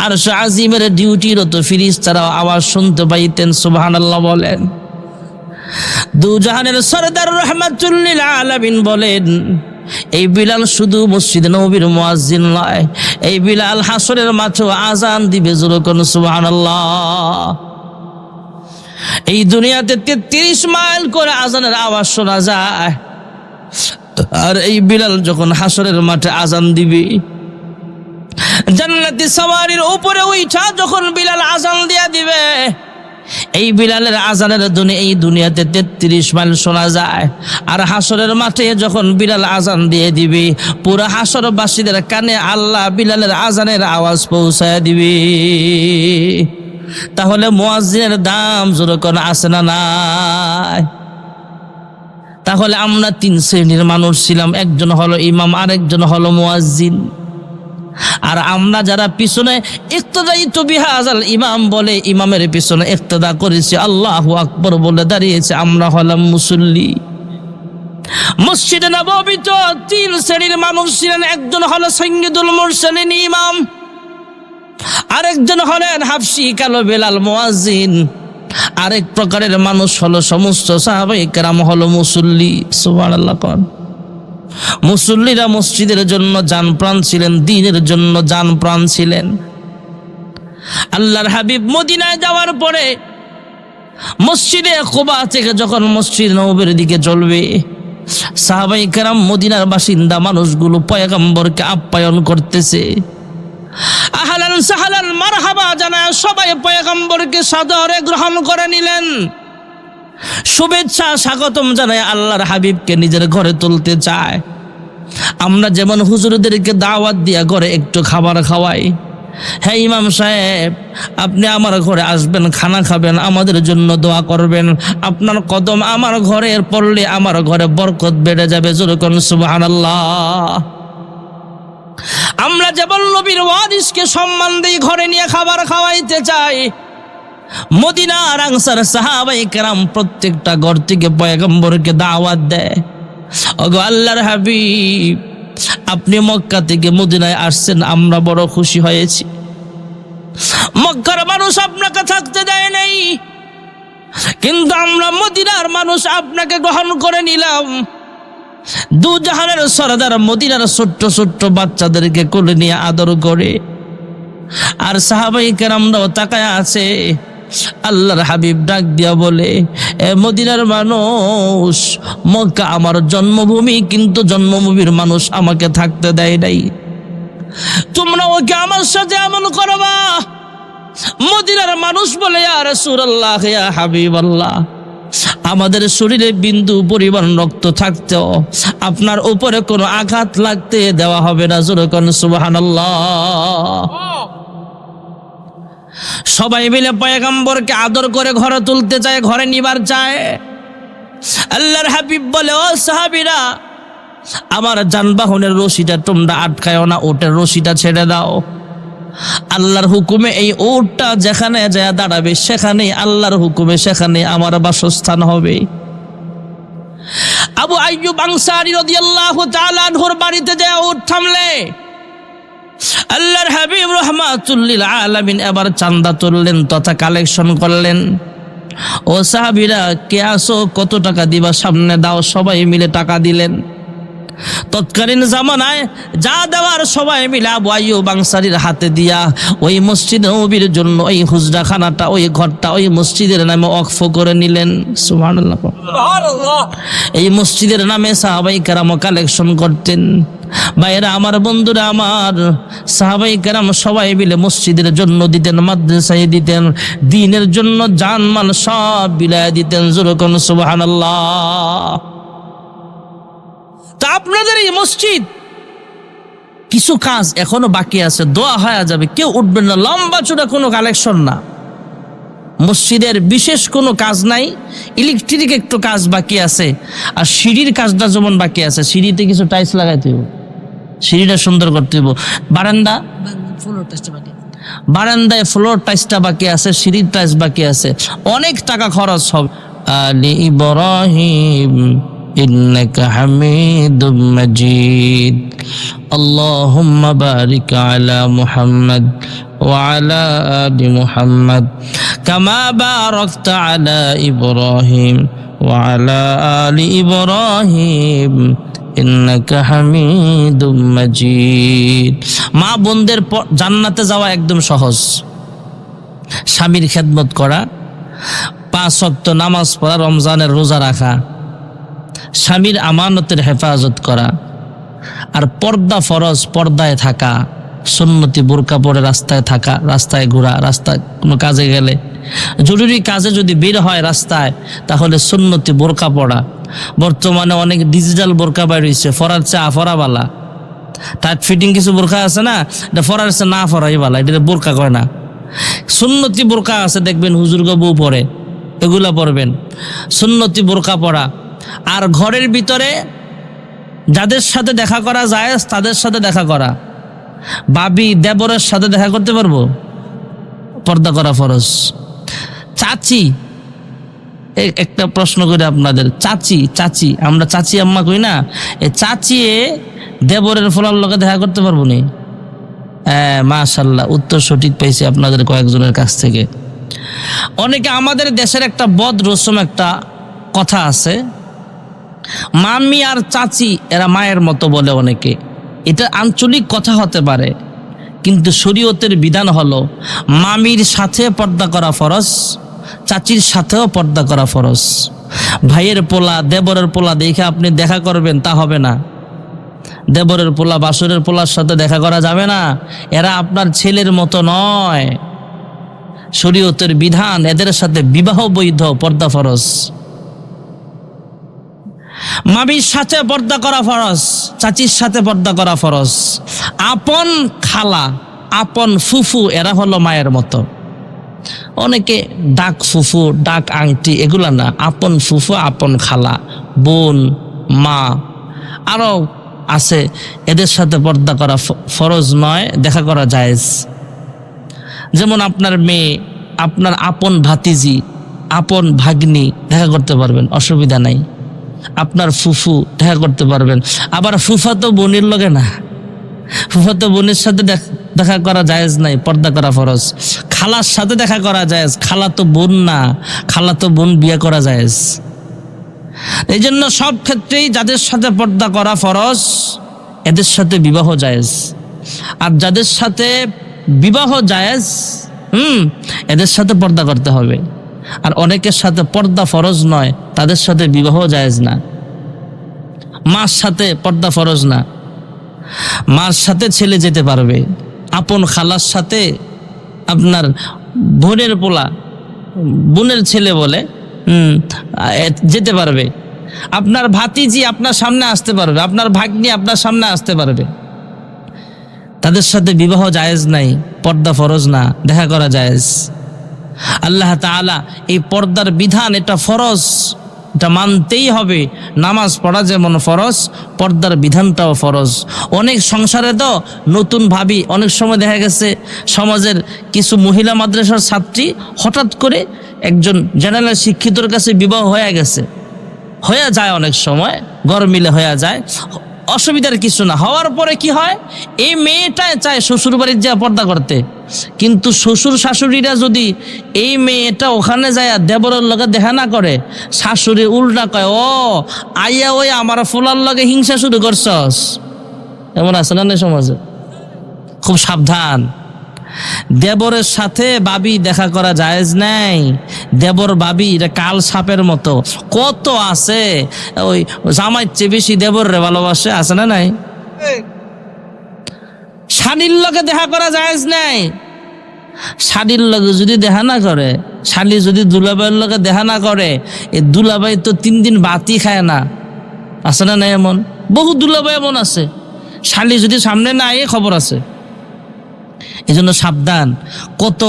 S1: আরশ আজিমের ডিউটিরত ফেরেশতারা আওয়াজ শুনতে পাইতেন। সুবহানাল্লাহ বলেন। দুজাহানের সরদার রাহমাতুল লিল আলামিন বলেন, এই বিলাল শুধু মসজিদ নববীর মুয়াজ্জিন নয়, এই বিলাল হাসরের মাঠে আজান দিবে। জোরে কোন সুবহানাল্লাহ। এই দুনিয়াতে 33 মাইল করে আজানের আওয়াজ শোনা যায়, আর এই বিলাল যখন হাসরের মাঠে আজান দিবে, জান্নাতি সাওয়ারির উপরে উঠা যখন বিলাল আজান দিয়া দিবে, এই বিলালের আজানের ধ্বনি এই দুনিয়াতে 33 মাইল শোনা যায়। আর হাসরের মাঠে যখন বিলাল আজান দিয়ে দিবে, পুরো হাসরবাসীদের কানে আল্লাহ বিলালের আজানের আওয়াজ পৌঁছায় দিবে। তাহলে মুয়াজ্জিনের দাম জোরে কোন আছে না নাই? তাহলে আমরা 3 শ্রেণীর মানুষ ছিলাম, একজন হলো ইমাম, আরেকজন হলো মুয়াজ্জিন। আর আমরা যারা পিছনে ইক্তদাইতু বিহাযাল ইমাম বলে ইমামের পিছনে ইক্তদা করেছি, আল্লাহু আকবার বলে দাঁড়িয়েছে, আমরা হলাম মুসল্লি। মসজিদে নববীতে 3 শ্রেণীর মানুষ ছিলেন, একজন হলো সাইয়্যিদুল মুরসালিন ইমাম, আরেকজন হলেন হাফসি কালো বিলাল মুয়াজ্জিন, আরেক প্রকারের মানুষ হলো সমস্ত সাহাবায়ে কেরাম হলো মুসল্লি। সুবহানাল্লাহ কোন। মুসল্লিরা মসজিদের জন্য জান প্রাণ ছিলেন, দ্বীনের জন্য জান প্রাণ ছিলেন। আল্লাহর হাবিব মদিনায় যাওয়ার পরে মসজিদে কুবা থেকে যখন মসজিদ নববীর দিকে চলবে, সাহাবায়ে কেরাম মদিনার বাসিন্দা মানুষগুলো পয়গম্বরকে আপ্যায়ন করতেছে। আহলান সাহলান মারহাবা জানায় সবাই পয়গম্বরকে সাদরে গ্রহণ করে নিলেন। শুভেচ্ছা স্বাগতম জানায় আল্লাহর হাবিবকে নিজের ঘরে তুলতে চায়। আমরা যেমন হুজুরদেরকে দাওয়াত দিয়া ঘরে একটু খাবার খাওয়াই, হ্যাঁ ইমাম সাহেব আপনি আমার ঘরে আসবেন, খানা খাবেন, আমাদের জন্য দোয়া করবেন, আপনার কদম আমার ঘরে পড়লে আমার ঘরে বরকত বেড়ে যাবে। জোরে কোন সুবহানাল্লাহ। আমরা যেমন নবীর ওয়ারিসকে সম্মান দিয়ে ঘরে নিয়ে খাবার খাওয়াইতে চাই, মদিনার আনসার সাহাবায়ে কেরাম প্রত্যেকটা ঘর থেকে পয়গম্বরকে দাওয়াত দেয়। ওগো আল্লাহর হাবিব, আপনি মক্কা থেকে মদিনায় আসছেন, আমরা বড় খুশি হয়েছি। মক্কার মানুষ আপনাকে থাকতে দেয় নাই, কিন্তু আমরা মদিনার মানুষ আপনাকে গ্রহণ করে নিলাম। দু জাহানের সরদার মদিনার ছোট্ট ছোট্ট বাচ্চাদেরকে কোলে নিয়ে আদর করে, আর সাহাবাই কেরামরাও তাকায় আছে। আল্লাহর হাবিব ডাক দিয়া বলে, এ মদিনার মানুষ, মক্কা আমার জন্মভূমি, কিন্তু জন্মভূমির মানুষ আমাকে থাকতে দেয় নাই, তোমরা ওকে আমার সাথে এমন করবা? মদিনার মানুষ বলে, ইয়া রাসূলুল্লাহ, ইয়া হাবিবাল্লাহ, আমাদের শরীরে বিন্দু পরিমাণ রক্ত থাকতেও আপনার উপরে কোনো আঘাত লাগতে দেওয়া হবে না। জোরে কোন সুবহানাল্লাহ। সবাই মিলে পয়গম্বরকে আদর করে ঘরে তুলতে চায়, ঘরে নিবার চায়। আল্লাহর হাবিব বলে, ও সাহাবীরা, আমার যানবাহনের রশিটা তোমরা আটকায়ও না, ওটের রশিটা ছেড়ে দাও। আল্লাহর হুকুমে এই উটটা যেখানে যায় দাঁড়াবে, সেখানে আল্লাহর হুকুমে সেখানে আমার বাসস্থান হবে। আবু আইয়ুব আনসারী রাদিয়াল্লাহু তাআলা আনহুর বাড়িতে যায় উট থামলে, আল্লাহর হাবিব রাহমাতুল লিল আলামিন এবার চাঁদা তুললেন তথা কালেকশন করলেন। ও সাহাবীরা, কে আসো, কত টাকা দিবা, সামনে দাও। সবাই মিলে টাকা দিলেন। তৎকালীন জামানায় যা দেওয়ার সবাই মিলে আবু আইয়ুব আনসারীর হাতে দিয়া ওই মসজিদ নববীর জন্য ওই হুজরাখানাটা, ওই ঘরটা ওই মসজিদের নামে ওয়াকফ করে নিলেন। সুবহানাল্লাহ। এই মসজিদের নামে সাহাবাই কেরাম কালেকশন করতেন। ভাইয়েরা আমার, বন্ধুরা আমার, সাহাবাই কেরাম সবাই মিলে মসজিদের জন্য দিতেন, মাদ্রাসায় দিতেন, দ্বীনের জন্য জানমাল সব বিলায় দিতেন। জোরে কোন সুবহানাল্লাহ। তা আপনাদের এই মসজিদ কিছু কাজ এখনো বাকি আছে, দোয়া হয়ে যাবে, কেউ উঠবেন না, লম্বা চূড়া কোনো কালেকশন না। মসজিদের বিশেষ কোনো কাজ নাই, ইলেকট্রিক একটু কাজ বাকি আছে, আর সিঁড়ির কাজটা যেমন বাকি আছে, সিঁড়িতে কিছু টাইলস লাগাইতে হবে, সিঁড়িটা সুন্দর করতে হবে। বারান্দায় ফ্লোর টাইলসটা বাকি আছে, সিঁড়ির টাইলস বাকি আছে, অনেক টাকা খরচ হবে। আলি ইব্রাহিম ইন্নাকা হামিদুম মাজিদ, আল্লাহুম্মা বারিক আলা মুহাম্মদ ওয়া আলা আলি মুহাম্মদ কামা বারাকতা আলা ইব্রাহিম ওয়া আলা আলি ইব্রাহিম ইন্নাকা হামিদুম মাজিদ। মা বোনদের জান্নাতে যাওয়া একদম সহজ। স্বামীর খেদমত করা, 5 ওয়াক্ত নামাজ পড়া, রমজানের রোজা রাখা, স্বামীর আমানতের হেফাজত করা, আর পর্দা ফরজ, পর্দায় থাকা, সুন্নতি বোরকা পরে রাস্তায় থাকা, রাস্তায় ঘোরা, রাস্তায় কোনো কাজে গেলে, জরুরি কাজে যদি বের হয় রাস্তায়, তাহলে সুন্নতি বোরকা পড়া। বর্তমানে অনেক ডিজিটাল বোরকা বাইর হয়েছে, ফরার চেয়ে আফরাবালা, টাইট ফিটিং কিছু বোরকা আছে না, এটা ফরার চেয়ে না ফরাই বালা, এটা বোরকা কয় না। সুন্নতি বোরকা আছে, দেখবেন হুজুরগো বউ পরে, এগুলা পরবেন। সুন্নতি বোরকা পড়া। আর ঘরের ভিতরে যাদের সাথে দেখা করা যায় তাদের সাথে দেখা করা। ভাবি দেবরের সাথে দেখা করতে পারবো? পর্দা করা ফরজ। চাচি, একটা প্রশ্ন করি আপনাদের, চাচি আমরা চাচি আম্মা কই না, এ চাচি দেবরের ফলার লোকে দেখা করতে পারবো নি? হ্যাঁ, মাশাআল্লাহ, উত্তর সঠিক পাইছি আপনাদের কয়েকজনের কাছ থেকে। অনেকে, আমাদের দেশের একটা বদ রসম একটা কথা আছে, মামি আর চাচি এরা মায়ের মতো বলে অনেকে। এটা আঞ্চলিক কথা হতে পারে, কিন্তু শরীয়তের বিধান হলো মামির সাথে পর্দা করা ফরজ, চাচির সাথেও পর্দা করা ফরজ। ভাইয়ের পোলা, দেবরের পোলা দেখে আপনি দেখা করবেন তা হবে না। দেবরের পোলা, বাসুরের পোলার সাথে দেখা করা যাবে না, এরা আপনার ছেলের মতো নয়। শরীয়তের বিধান, এদের সাথে বিবাহ বৈধ, পর্দা ফরজ। মামির সাথে পর্দা করা ফরজ, চাচির সাথে পর্দা করা ফরজ। আপন খালা, আপন ফুফু এরা হলো মায়ের মতো। অনেকে ডাক ফুফু, ডাক আংটি এগুলা না, আপন ফুফু, আপন খালা, বোন, মা আরো আছে, এদের সাথে পর্দা করা ফরজ নয়, দেখা করা জায়েজ। যেমন আপনার মেয়ে, আপনার আপন ভাতিজি, আপন ভাগ্নি দেখা করতে পারবেন, অসুবিধা নাই। আপনার ফুফু দেখা করতে পারবেন। আবার ফুফাতো বোনের লগে না, ফুফাতো বোনের সাথে দেখা করা জায়েজ নাই, পর্দা করা ফরজ। খালার সাথে দেখা করা জায়েজ, খালাতো বোন না, খালাতো বোন বিয়ে করা জায়েজ। এই জন্য সব ক্ষেত্রেই যাদের সাথে পর্দা করা ফরজ এদের সাথে বিবাহ জায়েজ, আর যাদের সাথে বিবাহ জায়েজ এদের সাথে পর্দা করতে হবে। আর অনেকের সাথে পর্দা ফরজ নয়, তাদের সাথে বিবাহ জায়েজ না। মার সাথে পর্দা ফরজ না, মার সাথে ছেলে যেতে পারবে, আপন খালার সাথে আপনার বোনের পোলা, বোনের ছেলে বলে যেতে পারবে, আপনার ভাতিজি আপনার সামনে আসতে পারবে, আপনার ভাগ্নি আপনার সামনে আসতে পারবে। তাদের সাথে বিবাহ জায়েজ নাই, পর্দা ফরজ না, দেখা করা জায়েজ। আল্লাহ তাআলা এই পর্দার বিধান, এটা ফরজ, এটা মানতেই হবে। নামাজ পড়া যেমন ফরজ, পর্দার বিধানটাও ফরজ। অনেক সংসারে তো নতুন ভাবি, অনেক সময় দেখা গেছে সমাজের কিছু মহিলা মাদ্রাসার ছাত্রী হঠাৎ করে একজন জেনারেল শিক্ষিতর কাছে বিবাহ হয়ে গেছে, হয়ে যায়, অনেক সময় ঘর মিলে হয়ে যায়, অসুবিধার কিছু না। হওয়ার পরে কি হয়, এই মেয়েটাই চায় শ্বশুর বাড়ির যা পর্দা করতে, কিন্তু শ্বশুর শাশুড়িরা যদি এই মেয়েটা ওখানে যায় দেবরের লগে দেখা না করে, শাশুড়ি উল্টা কয়, ও আইয়া ওই আমার ফোলার লগে হিংসা শুরু করছস। এমন আছে না সমাজে? খুব সাবধান। দেবরের সাথে বাবি দেখা করা জায়েজ নাই। দেবর বাবি এটা কাল সাপের মতো, কত আছে। ওই জামাইর চেয়ে বেশি দেবর রে ভালোবাসে, আছে না নাই? শালির লগে দেখা করা জায়েজ নাই। শালির লগে যদি দেখা না করে, শালি যদি দুলাভাইয়ের লগে দেখা না করে, এই দুলাভাই তো 3 দিন ভাতই খায় না, আছে না নাই? এমন বহু দুলাভাই এমন আছে, শালি যদি সামনে না আয়ে খবর আছে। এই জন্য সাবধান। কত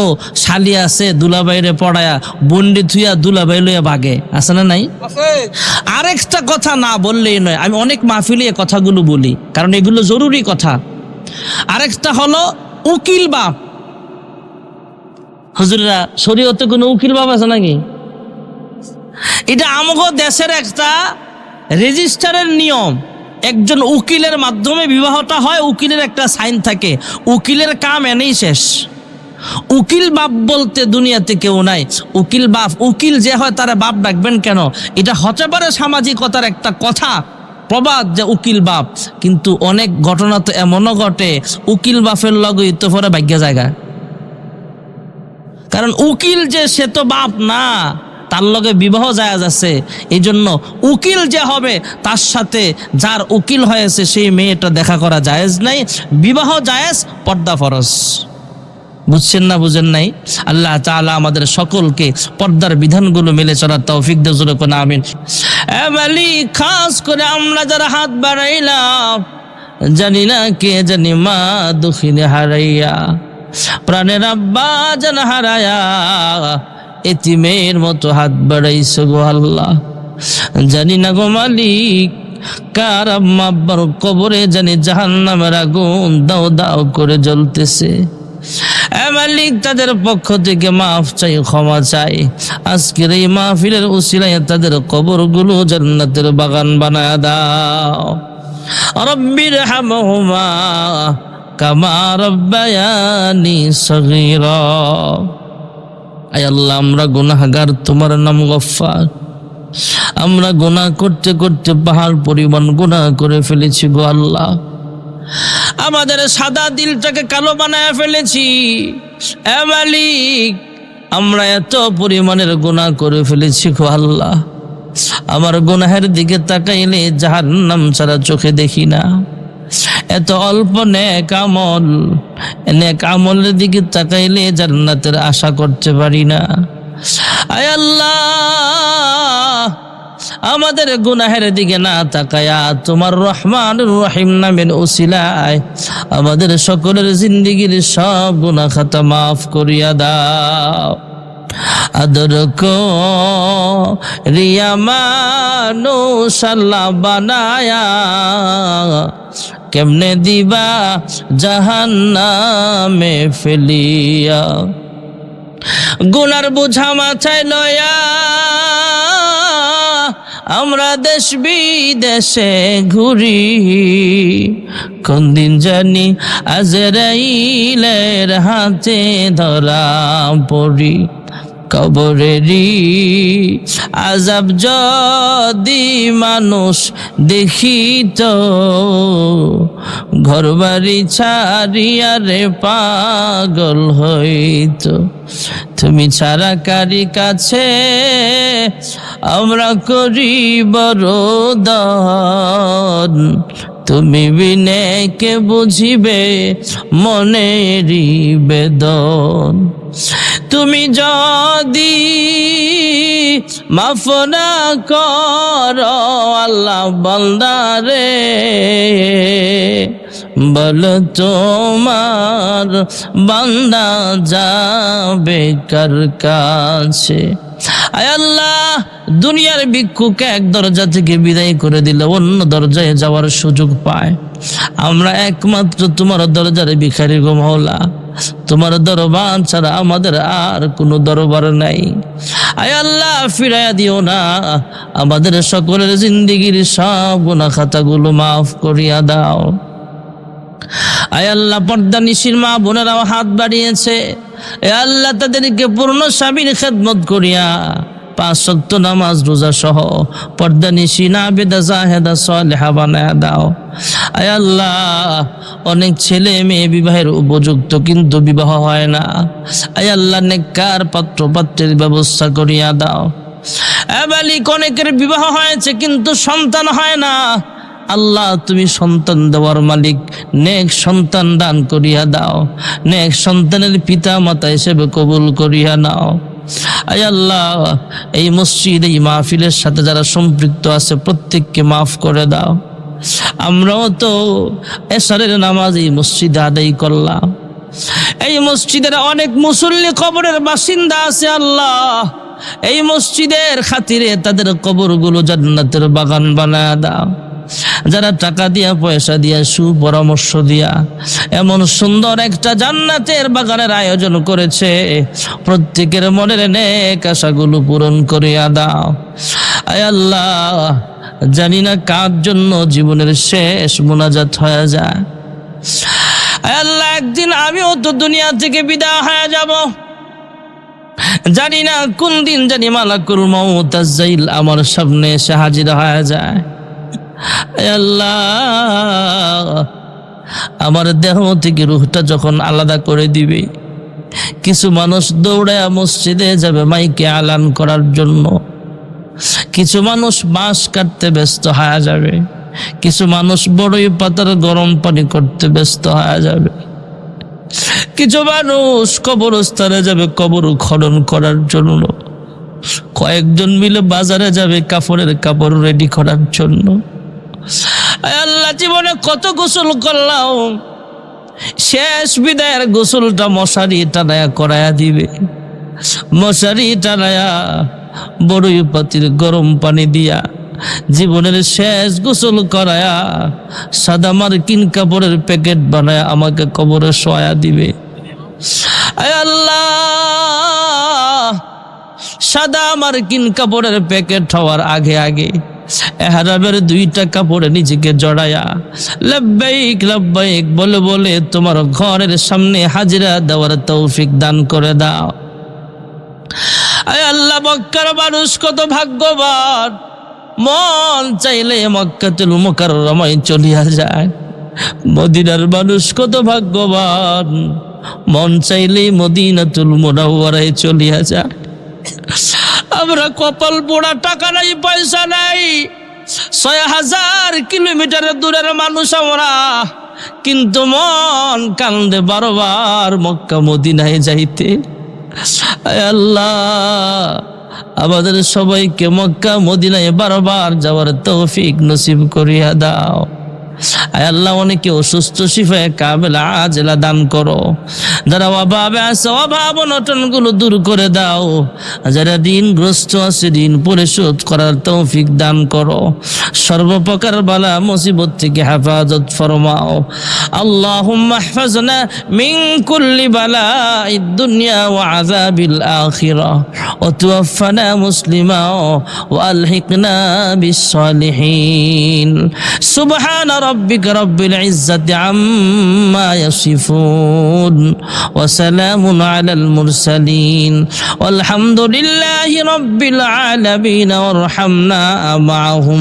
S1: শালি আছে দুলাভাইরে পড়ায়া বন্ডি থুইয়া দুলাভাই লইয়া ভাগে, আছে না নাই? আরেকটা কথা না বললেই নয়, আমি অনেক মাহফিলে এই কথাগুলো বলি, কারণ এগুলো জরুরি কথা। আরেকটা হলো উকিল বাপ। হুজুররা, শরীয়তে কোনো উকিল বাপ আছে নাকি? এটা আমগো দেশের একটা রেজিস্টারের নিয়ম। একজন উকিলের মাধ্যমে বিবাহটা হয়, উকিলের একটা সাইন থাকে, উকিলের কাম এনেই শেষ। উকিল বাপ বলতে দুনিয়াতে কেউ নাই। উকিল বাপ, উকিল যে হয় তারা বাপ ডাকবেন কেন? এটা হতে পারে সামাজিকতার একটা কথা, প্রবাদ যে উকিল বাপ, কিন্তু অনেক ঘটনা তো এমনও ঘটে উকিল বাপের লগই তো পরে ভাগ্য জায়গা। কারণ উকিল যে সে তো বাপ না, তার লগে বিবাহ জায়েজ আছে। এই জন্য উকিল যে হবে তার সাথে যার উকিল হয়েছে সেই মেয়েটা দেখা করা জায়েজ নাই, বিবাহ জায়েজ, পর্দা ফরজ। বুঝছেন না? বুঝেন নাই? আল্লাহ তাআলা আমাদের সকলকে পর্দার বিধানগুলো মেনে চলার তৌফিক দেন, জোরে কোন আমিন। মালিক, খাস করে আমরা যারা হাত বাড়াইলাম, জানি না কে জানি মা দুঃখিনে হারাইয়া, প্রাণের আব্বা জান হারায়া এতিমের মতো হাত বাড়াইছো গো আল্লাহ। জানি না গো মালিক, কার আম্মা আব্বার কবরে জানি জাহান্নামের আগুন দাও দাও করে জ্বলতেছে। মালিক, তাদের পক্ষ থেকে মাফ চাই, ক্ষমা চাই। আজকের এই মাহফিলের উসিলায় তাদের কবরগুলো জান্নাতের বাগান বানায় দাও। রব্বির হামহুমা কামা রব্বায়ানি সগীরা। আয় আল্লাহ, আমরা গুনাহগার, তোমার নাম গফফার। আমরা গুনাহ করতে করতে পাহাড় পরিমাণ গুনাহ করে ফেলেছি গো আল্লাহ। আমাদের সাদা দিলটাকে কালো বানায় ফেলেছি। এ মালিক, আমরা এত পরিমাণের গুনাহ করে ফেলেছি গো আল্লাহ। আমার গুনাহের দিকে তাকাইলে জাহান্নাম ছাড়া চোখে দেখি না। এত অল্প নেক আমলের দিকে তাকাইলে জান্নাতের আশা করতে পারি না। আয় আল্লাহ, আমাদের গুনাহের দিকে না তাকায়া তোমার রহমান রহিম নামের উসিলায় আমাদের সকলের জিন্দেগীর সব গুনাহ খাতা মাফ করিয়া দাও। আদর কো রিয়া মানুষ আল্লাহ বানায়া, কেমনে দিবা জাহান্নামে ফেলিয়া। গুনার বোঝা মাথায় লয়া আমরা দেশ বিদেশে ঘুরি, কোন দিন জানি আজরাইলের হাতে ধরা পড়ি। কবরেরই আযাব যদি মানুষ দেখিত, ঘরবাড়ি ছাড়িয়া রে পাগল হইত। তুমি ছাড়া কারি কাছে আমরা করি বড় দান, তুমি বিনে কে বুঝিবে মনেরই বেদন। তুমি যদি মাফ না করো আল্লাহ বান্দারে, বল তোমার বান্দা যাবে কার কাছে। আয় আল্লাহ, দুনিয়ার ভিক্ষুকে এক দরজা থেকে বিদায় করে দিলে অন্য দরজায় যাওয়ার সুযোগ পায়। আমরা একমাত্র তোমার দরজার ভিখারি গো মাওলা। তোমার দরবার ছাড়া আমাদের আর কোনো দরবার নাই। আয় আল্লাহ, ফিরাইয়া দিও না, আমাদের সকলের জিন্দেগির সব গুনাহ খাতাগুলো মাফ করিয়া দাও। আয় আল্লাহ, পর্দা নিশির মা বোনেরাও হাত বাড়িয়েছে, এ আল্লাহ তাদেরকে পূর্ণ স্বামীর খেদমত করিয়া 5 ওয়াক্ত নামাজ রোজা সহ পর্দা নিশি নাবিদা জাহেদা সালেহা বানায়া দাও। আয় আল্লাহ, অনেক ছেলে মেয়ে বিবাহের উপযুক্ত কিন্তু বিবাহ হয় না। আয় আল্লাহ, নেককার পাত্র পাত্রের ব্যবস্থা করিয়া দাও। এবালিক অনেকের বিবাহ হয়েছে কিন্তু সন্তান হয় না। আল্লাহ, তুমি সন্তান দেওয়ার মালিক, নেক সন্তান দান করিয়া দাও। নেক সন্তানের পিতা মাতা হিসেবে কবুল করিয়া নাও। আয় আল্লাহ, এই মসজিদ এই মাহফিলের সাথে যারা সম্পৃক্ত আছে প্রত্যেককে মাফ করে দাও। আমরাও তো এশারের নামাজ এই মসজিদে আদায় করলাম। এই মসজিদের অনেক মুসল্লি কবরের বাসিন্দা আছে আল্লাহ, এই মসজিদের খাতিরে তাদের কবরগুলো জান্নাতের বাগান বানায় দাও। যারা টাকা দিয়া পয়সা দিয়া সুপরামর্শ দিয়া এমন সুন্দর একটা জান্নাতের বাগানের আয়োজন করেছে, প্রত্যেকের মনের নেক আশাগুলো পূরণ করিয়া দাও। আয় আল্লাহ, জানি না কার জন্য জীবনের শেষ মোনাজাত হয়ে যায়। আয় আল্লাহ, একদিন আমিও তো দুনিয়া থেকে বিদায় হয়ে যাব। জানি না কোন দিন জানি মালাকুল মউত আজরাইল আমার সামনে এসে হাজির হয়ে যায়। আল্লাহ, আমার দেহ থেকে রূহটা যখন আলাদা করে দিবে, কিছু মানুষ দৌড়ায় মসজিদে যাবে মাইকে আলান করার জন্য, কিছু মানুষ বাঁশ কাটতে ব্যস্ত হয়ে যাবে, কিছু মানুষ বড়ই পাতার গরম পানি করতে ব্যস্ত হয়ে যাবে, কিছু মানুষ কবরস্থানে যাবে কবর খনন করার জন্য, কয়েকজন মিলে বাজারে যাবে কাপড় রেডি করার জন্য। আল্লাহ, জীবনে কত গোসল করলাম, শেষ বিদায়ের গোসলটা মশারি টানায়া করায়া দিবে। মশারি টানায়া বড়ই পাতির গরম পানি দিয়া জীবনের শেষ গোসল করায়া সাদা মার্কিন কাপড়ের প্যাকেট বানায়া আমাকে কবরে শোয়া দিবে। আল্লাহ, সাদা মার্কিন কাপড়ের প্যাকেট হওয়ার আগে আগে এহরামের 2টা কাপড়ে নিজেকে জড়ায়া লব্বাইক লব্বাইক বলে বলে তোমার ঘরের সামনে হাজিরা দেওয়ার তৌফিক দান করে দাও। আয় আল্লাহ, মক্কার মানুষ কত ভাগ্যবান, মন চাইলে মক্কাতুল মুকাররমায় চলিয়া যায়। মদিনার মানুষ কত ভাগ্যবান, মন চাইলে মদিনাতুল মুনাওয়ারায় চলিয়া যায়। আমরা কপাল পোড়া, টাকা নাই পয়সা নাই, 6000 কিলোমিটার দূরের মানুষ আমরা, কিন্তু মন কান্দে বারবার মক্কা মদিনায় যাইতে। আল্লাহ, আমাদের সবাইকে মক্কা মদিনায় বারবার যাওয়ার তৌফিক নসিব করিয়া দাও। আয় আল্লাহ অনেকে অসুস্থ শিফায়ে কামেলা আজেলা দান করো, যারা অভাবে আছে অভাব অনটন গুলো দূর করে দাও, যারা ঋণগ্রস্ত আছে ঋণ পরিশোধ করার তৌফিক দান করো, সর্বপ্রকার বালা মুসিবত থেকে হেফাজত ফরমাও। আল্লাহুম্মা ইহফাজনা মিন কুল্লি বালাইদ দুনিয়া ওয়া আযাবিল আখিরাহ ওয়া তাওয়াফানা মুসলিমা ওয়া আলহিকনা বিস সালিহিন। সুবহানা রাব্বিকা রাব্বিল ইজ্জাতি আম্মা ইয়াসিফুন ওয়া সালামুন আলাল মুরসালিন ওয়ালহামদুলিল্লাহি রাব্বিল আলামিন ওয়ারহামনা মাআহুম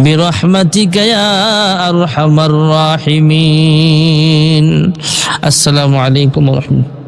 S1: বিরহমাতিকা ইয়া আরহামার রাহিমিন। আসসালামু আলাইকুম ওয়া রাহমাতুল্লাহ।